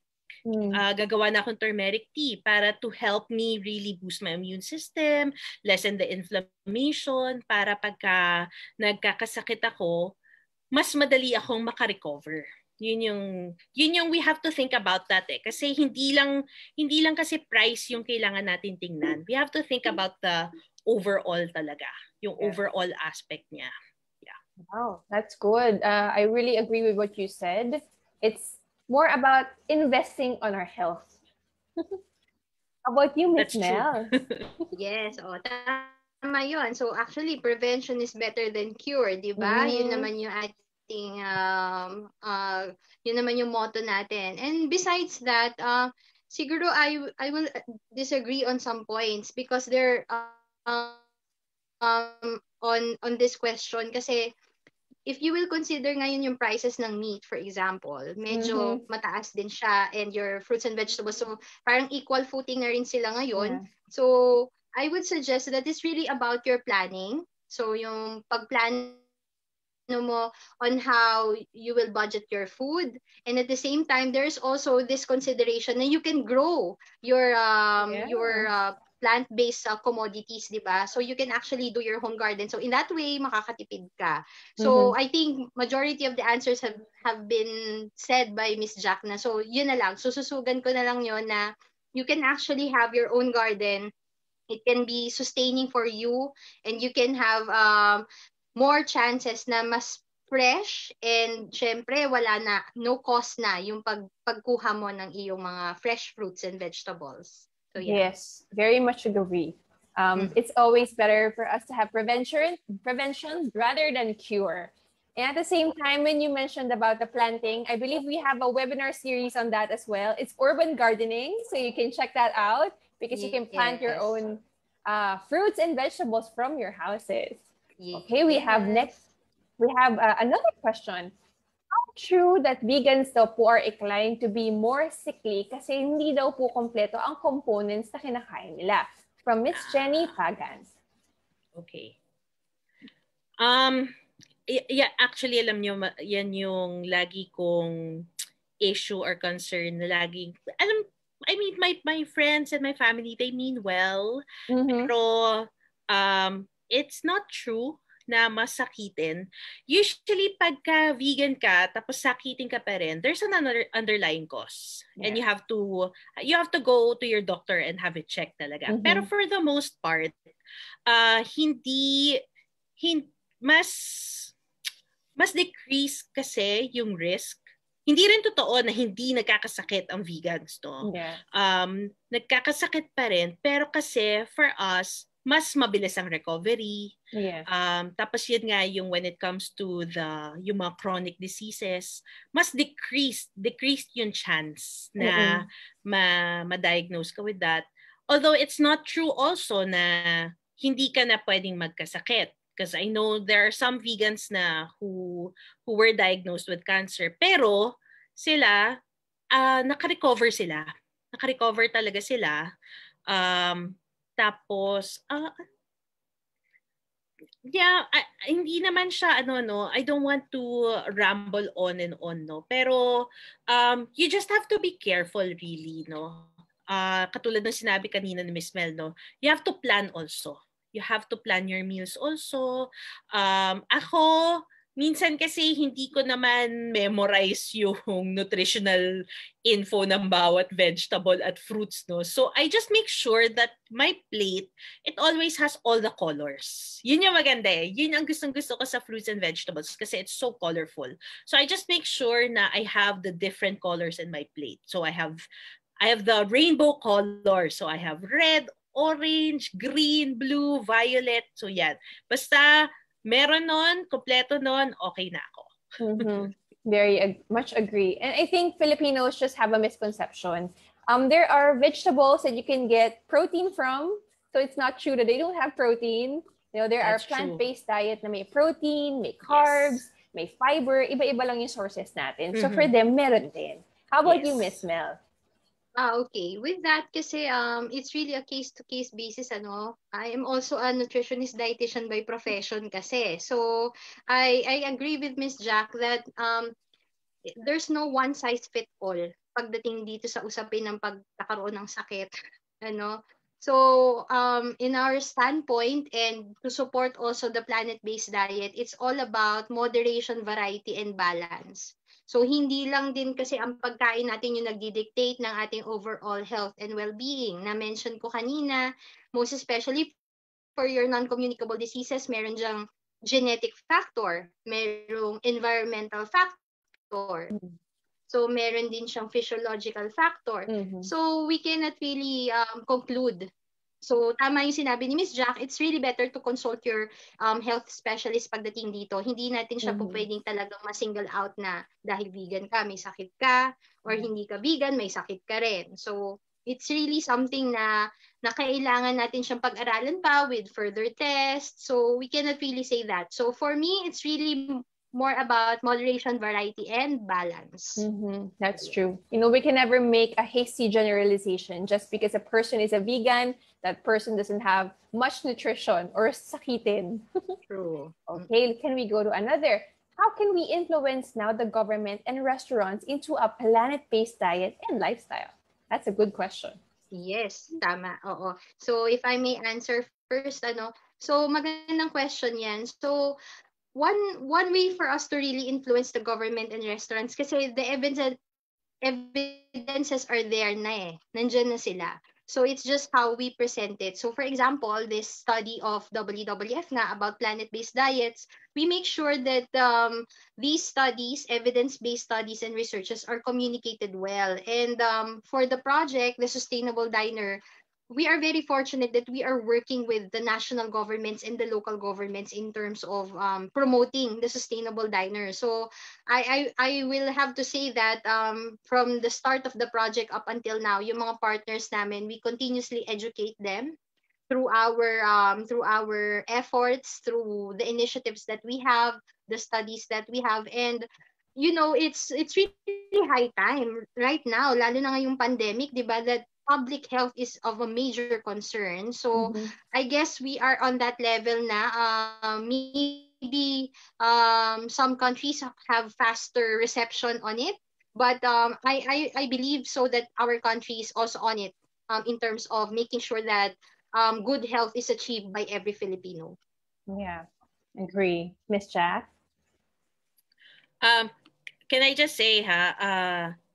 Gagawa na akong turmeric tea para to help me really boost my immune system, lessen the inflammation, para pagka nagkakasakit ako, mas madali akong makarecover. Yun yung we have to think about that eh. Kasi hindi lang kasi price yung kailangan natin tingnan. We have to think about the overall talaga, yung overall aspect niya. Yeah. Wow, that's good. I really agree with what you said. It's more about investing on our health. How about you, Miss Mel? Yes, tama yun. So actually, prevention is better than cure, di ba? Yun naman yung yun naman yung motto natin. And besides that, siguro I will disagree on some points because there on this question, kasi if you will consider ngayon yung prices ng meat, for example, medyo mataas din siya, and your fruits and vegetables, so parang equal footing na rin sila ngayon. So I would suggest that it's really about your planning. So yung pagplan mo on how you will budget your food, and at the same time there's also this consideration na you can grow your plant-based commodities, di ba? So you can actually do your home garden. So in that way, makakatipid ka. So I think majority of the answers have been said by Miss Jack na. So yun na lang. So susugan ko na lang yun na you can actually have your own garden. It can be sustaining for you, and you can have more chances na mas fresh, and syempre no cost na yung pagkuha mo ng iyong mga fresh fruits and vegetables. So yeah. Yes, very much agree. It's always better for us to have prevention rather than cure. And at the same time, when you mentioned about the planting, I believe we have a webinar series on that as well. It's urban gardening, so you can check that out because you can plant your own fruits and vegetables from your houses. Okay, we have another question. How true that vegans daw po are inclined to be more sickly kasi hindi daw po kompleto ang components na kinakain nila? From Miss Jenny Pagan. Okay. Yeah, actually, alam nyo, yan yung lagi kong issue or concern na laging, I mean, my friends and my family, they mean well. Mm-hmm. Pero it's not true na masakitin. Usually, pagka vegan ka, tapos sakitin ka pa rin, there's an underlying cause. And you have to go to your doctor and have it checked talaga. Mm-hmm. Pero for the most part, hindi mas decrease kasi yung risk. Hindi rin totoo na hindi nagkakasakit ang vegans, no? Yeah. Nagkakasakit pa rin, pero kasi for us, mas mabilis ang recovery. Yeah. Tapos yun nga yung when it comes to yung mga chronic diseases, mas decreased yung chance na ma-diagnose ka with that. Although it's not true also na hindi ka na pwedeng magkasakit. Because I know there are some vegans na who were diagnosed with cancer, pero sila naka-recover sila. Naka-recover talaga sila. Tapos hindi naman siya I don't want to ramble on and on, no. Pero you just have to be careful really, no. Katulad ng sinabi kanina ni Miss Mel, no. You have to plan also. You have to plan your meals also. Ako, minsan kasi hindi ko naman memorize yung nutritional info ng bawat vegetable at fruits, no? So, I just make sure that my plate, it always has all the colors. Yun yung maganda eh. Yun ang gustong-gusto ko sa fruits and vegetables kasi it's so colorful. So, I just make sure na I have the different colors in my plate. So, I have the rainbow color. So, I have red, orange, green, blue, violet. So, yan. Basta, meron nun, kompleto nun, okay na ako. Mm-hmm. Very much agree. And I think Filipinos just have a misconception. There are vegetables that you can get protein from. So it's not true that they don't have protein. You know, there are plant-based diet na may protein, may carbs, may fiber. Iba-iba lang yung sources natin. So for them, meron din. How about you, Miss Mel? Okay. With that, kasi it's really a case-to-case basis, I am also a nutritionist dietitian by profession kasi. So, I agree with Miss Jack that there's no one-size-fit-all pagdating dito sa usapin ng pagkakaroon ng sakit. So, in our standpoint and to support also the planet-based diet, it's all about moderation, variety, and balance. So, hindi lang din kasi ang pagkain natin yung nagdi-dictate ng ating overall health and well-being. Na-mention ko kanina, most especially for your non-communicable diseases, meron dyang genetic factor, merong environmental factor. So, meron din siyang physiological factor. So, we cannot really conclude. So, tama yung sinabi ni Miss Jack, it's really better to consult your health specialist pagdating dito. Hindi natin siya po pwedeng talagang ma-single out na dahil vegan ka, may sakit ka, or hindi ka vegan, may sakit ka rin. So, it's really something na kailangan natin siyang pag-aralan pa with further tests. So, we cannot really say that. So, for me, it's really more about moderation, variety, and balance. That's true. You know, we can never make a hasty generalization just because a person is a vegan, that person doesn't have much nutrition or sakitin. True. Okay, can we go to another? How can we influence now the government and restaurants into a planet-based diet and lifestyle? That's a good question. Yes, tama. Oo. So, if I may answer first, so magandang question yan. So, one way for us to really influence the government and restaurants kasi the evidences are there na eh. Nandyan na sila. So it's just how we present it. So for example, this study of WWF na about planet-based diets, we make sure that these studies, evidence-based studies and researches are communicated well. And for the project, the Sustainable Diner, we are very fortunate that we are working with the national governments and the local governments in terms of promoting the sustainable diner. So I will have to say that from the start of the project up until now, yung mga partners namin, we continuously educate them through our efforts, through the initiatives that we have, the studies that we have, and it's really high time right now, lalo na ngayong pandemic, di ba, that public health is of a major concern. So I guess we are on that level na. Maybe some countries have faster reception on it. But I believe so that our country is also on it in terms of making sure that good health is achieved by every Filipino. Yeah, agree. Miss Jack? Can I just say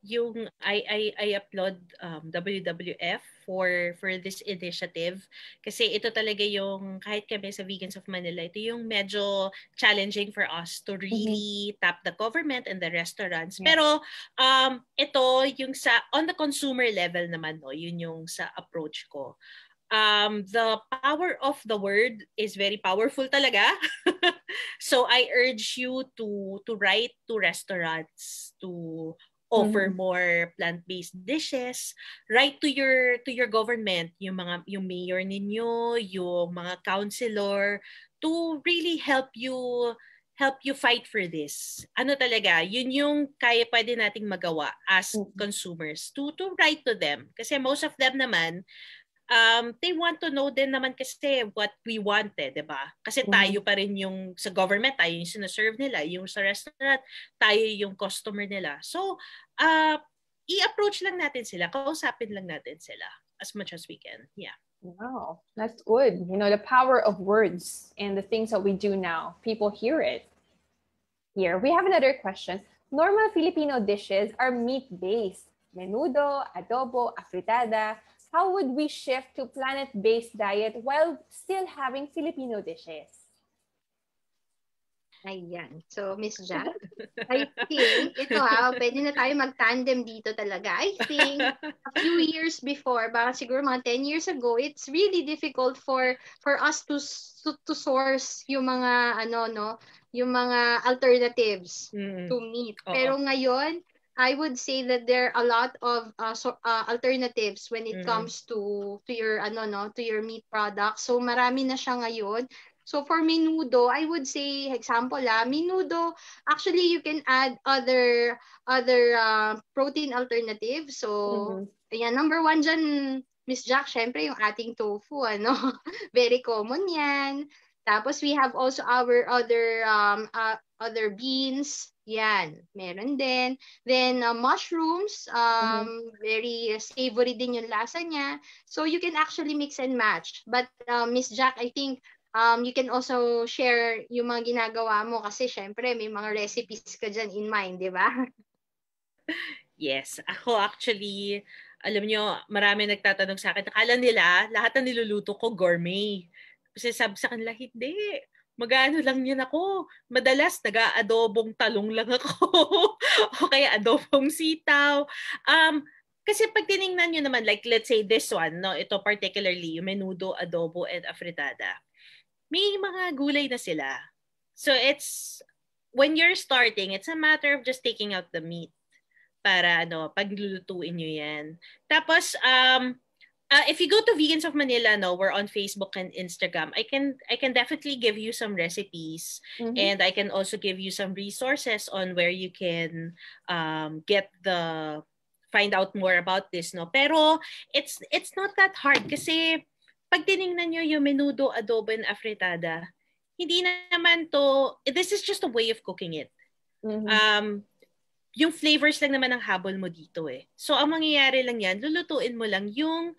yung I applaud WWF for this initiative kasi ito talaga yung kahit kami sa Vegans of Manila, ito yung medyo challenging for us to really tap the government and the restaurants. Yeah. Pero ito yung sa on the consumer level naman, no, yun yung sa approach ko. The power of the word is very powerful talaga. So I urge you to write to restaurants to offer more plant-based dishes. Write to your government, yung mayor ninyo, yung mga councilor, to really help you fight for this. Ano talaga, yun yung pwede nating magawa as consumers to write to them. Kasi most of them naman, they want to know din naman kasi what we want, diba? Kasi tayo pa rin yung sa government, tayo yung sinaserve nila, yung sa restaurant, tayo yung customer nila. So, i-approach lang natin sila, kausapin lang natin sila as much as we can. Yeah. Wow, that's good. You know, the power of words and the things that we do now, people hear it. Here, we have another question. Normal Filipino dishes are meat-based. Menudo, adobo, afritada. How would we shift to plant-based diet while still having Filipino dishes? Ayan. So, Miss Jack, I think, ito pwede na tayo mag-tandem dito talaga. I think, a few years before, baka siguro mga 10 years ago, it's really difficult for us to source yung mga, yung mga alternatives to meat. Pero ngayon, I would say that there are a lot of alternatives when it comes to your to your meat products. So marami na siya ngayon. So for menudo, I would say example menudo, actually you can add other protein alternatives. So ayan, number one dyan, Miss Jack, syempre yung ating tofu, very common yan. Tapos we have also our other beans. Yan, meron din. Then mushrooms, very savory din yung lasa niya. So you can actually mix and match. But Miss Jack, I think you can also share yung mga ginagawa mo kasi syempre may mga recipes ka dyan in mind, di ba? Yes. Ako actually, alam nyo, marami nagtatanong sa akin. Akala nila, lahat ng niluluto ko gourmet. Kasi sabi sa kanila, hindi. Mag-ano lang yan ako. Madalas, nag-aadobong talong lang ako. O kaya adobong sitaw. Kasi pag tinignan nyo naman, like let's say this one, no, ito particularly, yung menudo, adobo, and afritada. May mga gulay na sila. So it's, when you're starting, it's a matter of just taking out the meat para paglulutuin nyo yan. Tapos, if you go to Vegans of Manila, we're on Facebook and Instagram. I can definitely give you some recipes, and I can also give you some resources on where you can find out more about this, no. Pero it's not that hard kasi pag tiningnan nyo yung menudo, adobo, and afritada, hindi naman this is just a way of cooking it. Yung flavors lang naman ang habol mo dito eh. So, ang mangyayari lang yan, lulutuin mo lang yung,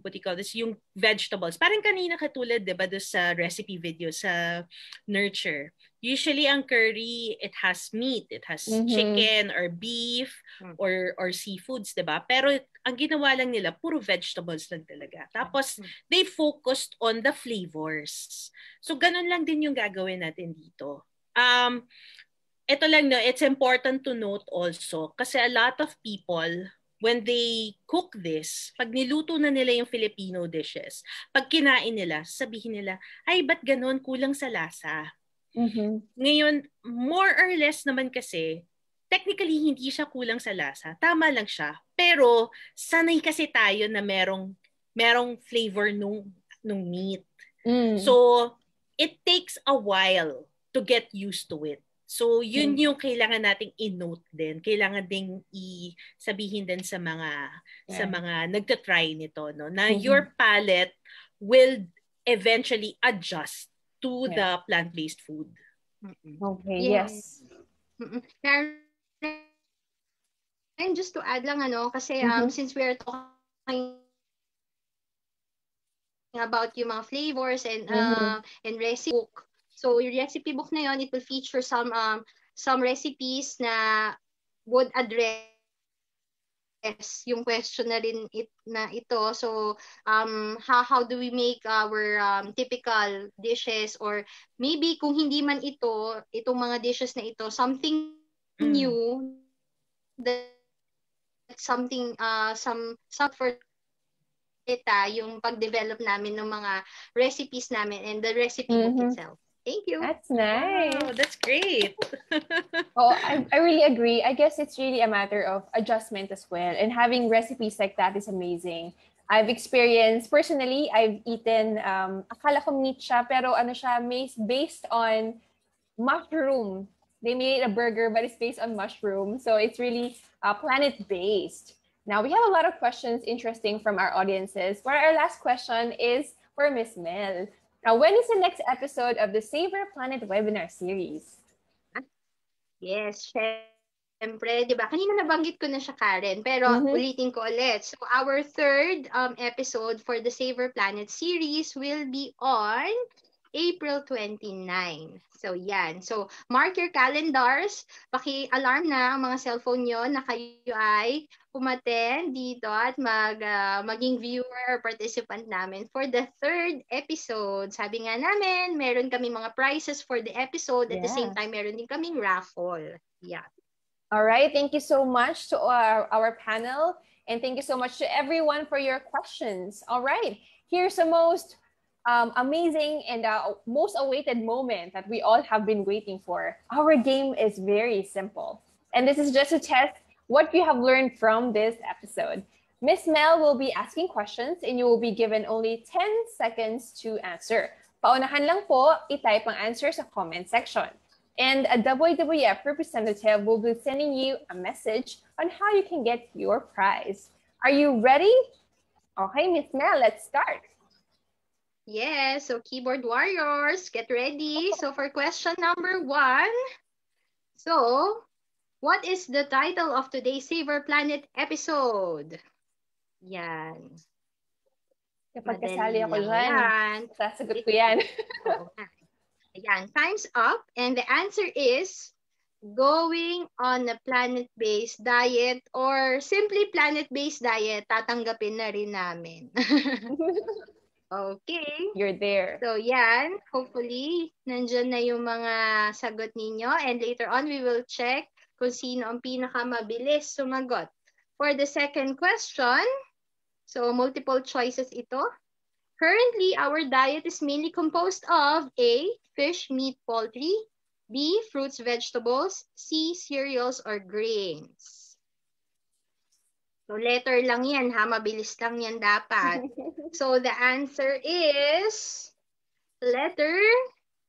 what do you call this, yung vegetables. Parang kanina katulad, diba, doon sa recipe video sa Nurture. Usually, ang curry, it has meat. It has chicken or beef or seafoods, diba? Pero, ang ginawa lang nila, puro vegetables lang talaga. Tapos, they focused on the flavors. So, ganun lang din yung gagawin natin dito. Ito lang, it's important to note also kasi a lot of people, when they cook this, pag niluto na nila yung Filipino dishes, pag kinain nila, sabihin nila, ay, ba't ganun? Kulang sa lasa. Ngayon, more or less naman kasi, technically, hindi siya kulang sa lasa. Tama lang siya. Pero, sanay kasi tayo na merong flavor nung meat. So, it takes a while to get used to it. So, yun yung kailangan nating i-note din. Kailangan ding i-sabihin din sa mga nagtatry nito, no? Na your palate will eventually adjust to the plant-based food. Okay, yes. just to add lang, kasi since we are talking about yung mga flavors and recipe book. So yung recipe book na yon, it will feature some recipes na would address yung question na rin na ito. So how do we make our typical dishes, or maybe kung hindi man itong mga dishes na ito, something new, that something some for yung pag-develop namin ng mga recipes namin and the recipe book itself. Thank you. That's nice. Wow, that's great. I really agree. I guess it's really a matter of adjustment as well. And having recipes like that is amazing. I've experienced, personally, I've eaten, akala ko meat siya, pero siya, based on mushroom. They made a burger, but it's based on mushroom. So it's really planet-based. Now, we have a lot of questions interesting from our audiences. But our last question is for Miss Mel. Now, when is the next episode of the Savor Planet webinar series? Yes, syempre, di ba? Kanina nabanggit ko na siya, Karen, pero ulitin ko ulit. So, our third episode for the Savor Planet series will be on April 29. So, yan. So, mark your calendars. Paki-alarm na ang mga cellphone nyo na kayo ay umattend dito at maging viewer or participant namin for the third episode. Sabi nga namin, meron kami mga prizes for the episode. At the same time, meron din kaming raffle. Yeah. All right. Thank you so much to our panel. And thank you so much to everyone for your questions. All right. Here's the most amazing and most awaited moment that we all have been waiting for. Our game is very simple. And this is just to test what you have learned from this episode. Miss Mel will be asking questions and you will be given only 10 seconds to answer. Paunahan lang po, itype ang answer sa comment section. And a WWF representative will be sending you a message on how you can get your prize. Are you ready? Okay, Miss Mel, let's start. Yes, so keyboard warriors, get ready. So for question number 1, so what is the title of today's Savor Planet episode? Yan. Kapag kasali ako dyan, sasagot ko yan. Ayan, time's up. And the answer is going on a planet-based diet or simply planet-based diet, tatanggapin na rin namin. Okay. You're there. So, yan. Hopefully, nandyan na yung mga sagot ninyo. And later on, we will check kung sino ang pinakamabilis sumagot. For the second question, so multiple choices ito. Currently, our diet is mainly composed of A, fish, meat, poultry, B, fruits, vegetables, C, cereals or grains. So, letter lang yan, ha? Mabilis lang yan dapat. So, the answer is letter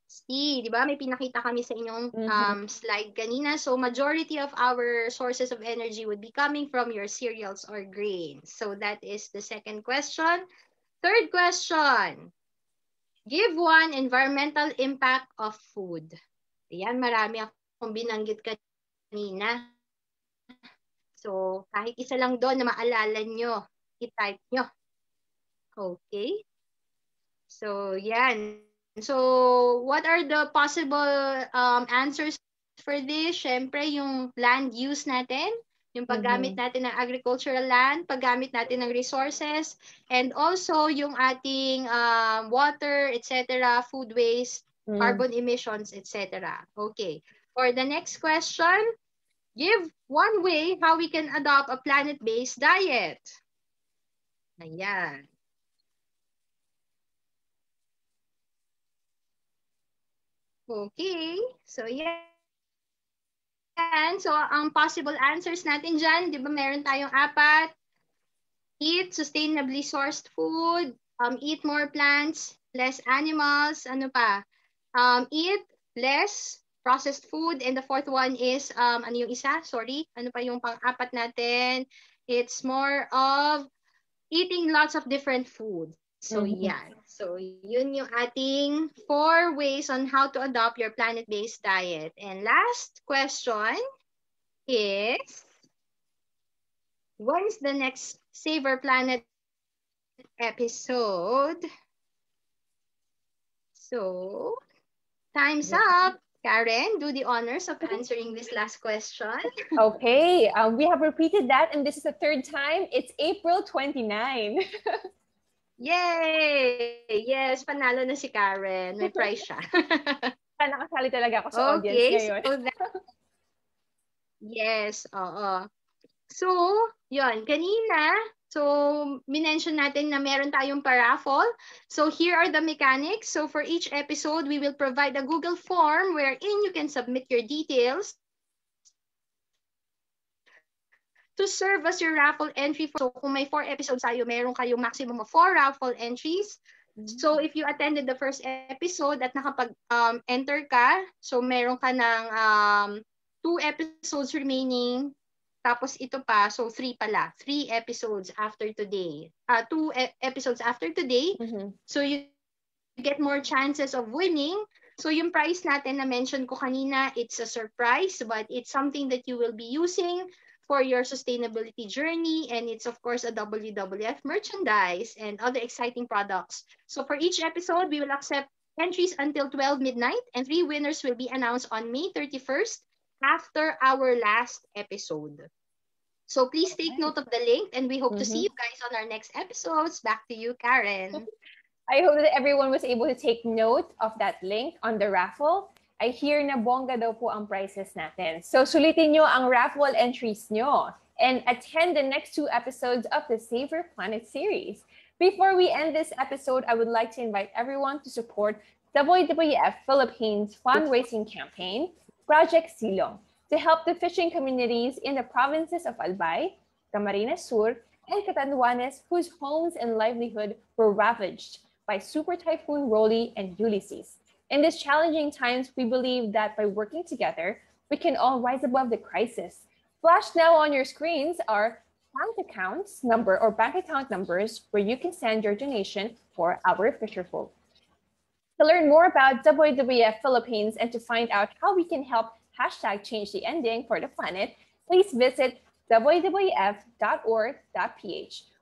C. Di ba? May pinakita kami sa inyong slide kanina. So, majority of our sources of energy would be coming from your cereals or grains. So, that is the second question. Third question. Give one environmental impact of food. Ayan, marami akong binanggit kanina. So, kahit isa lang doon na maalala nyo, i-type nyo. Okay. So, yan. So, what are the possible answers for this? Siyempre, yung land use natin, yung paggamit natin ng agricultural land, paggamit natin ng resources, and also yung ating water, etc., food waste, carbon emissions, etc. Okay. For the next question, give one way how we can adopt a planet-based diet. Ayan. Okay. So, yan. So, ang possible answers natin dyan, di ba meron tayong 4. Eat sustainably sourced food. Eat more plants, less animals. Ano pa? Eat less processed food. And the fourth one is, ano yung isa? Sorry. Ano pa yung pang-4 natin? It's more of eating lots of different food. So, yan. So, yun yung ating 4 ways on how to adopt your planet-based diet. And last question is, When's the next Save Our Planet episode? So, time's up. Karen, do the honors of answering this last question. Okay, we have repeated that, and this is the third time. It's April 29. Yay! Yes, panalo na si Karen. May prize siya. Nakasali talaga ako sa audience ngayon. So yes, oo. So, yon kanina, so minention natin na meron tayong paraffle. So here are the mechanics. So for each episode, we will provide a Google form wherein you can submit your details to serve as your raffle entry. So kung may 4 episodes tayo, meron kayong maximum of 4 raffle entries. So if you attended the first episode at nakapag-enter ka, so meron ka ng 2 episodes remaining. Tapos ito pa, so 3 pala. 3 episodes after today. 2 episodes after today. So you get more chances of winning. So yung prize natin na mention ko kanina, it's a surprise, but it's something that you will be using for your sustainability journey, and it's of course a WWF merchandise and other exciting products. So for each episode, we will accept entries until 12 midnight, and 3 winners will be announced on May 31st after our last episode. So please take note of the link, and we hope to see you guys on our next episodes. Back to you, Karen. I hope that everyone was able to take note of that link on the raffle. I hear na bongga daw po ang prizes natin. So sulitin nyo ang raffle entries nyo and attend the next 2 episodes of the Save Our Planet series. Before we end this episode, I would like to invite everyone to support WWF Philippines fundraising campaign, Project Silong, to help the fishing communities in the provinces of Albay, Camarines Sur, and Catanduanes, whose homes and livelihood were ravaged by Super Typhoon Rolly and Ulysses. In these challenging times, we believe that by working together, we can all rise above the crisis. Flashed now on your screens are bank accounts number or bank account numbers where you can send your donation for our fisherfolk. To learn more about WWF Philippines and to find out how we can help #change the ending for the planet, please visit wwf.org.ph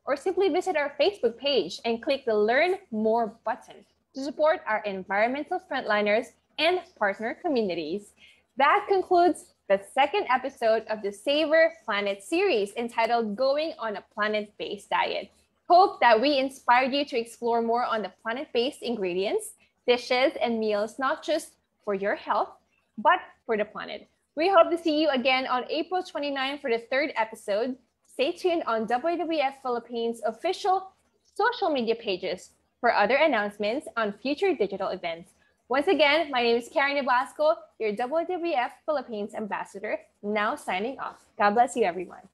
or simply visit our Facebook page and click the Learn More button to support our environmental frontliners and partner communities. That concludes the 2nd episode of the Save Our Planet series entitled Going on a Planet-Based Diet. Hope that we inspired you to explore more on the planet-based ingredients, dishes, and meals, not just for your health, but for the planet. We hope to see you again on April 29 for the 3rd episode. Stay tuned on WWF Philippines official social media pages for other announcements on future digital events. Once again, my name is Karen Nabasco, your WWF Philippines ambassador, now signing off. God bless you, everyone.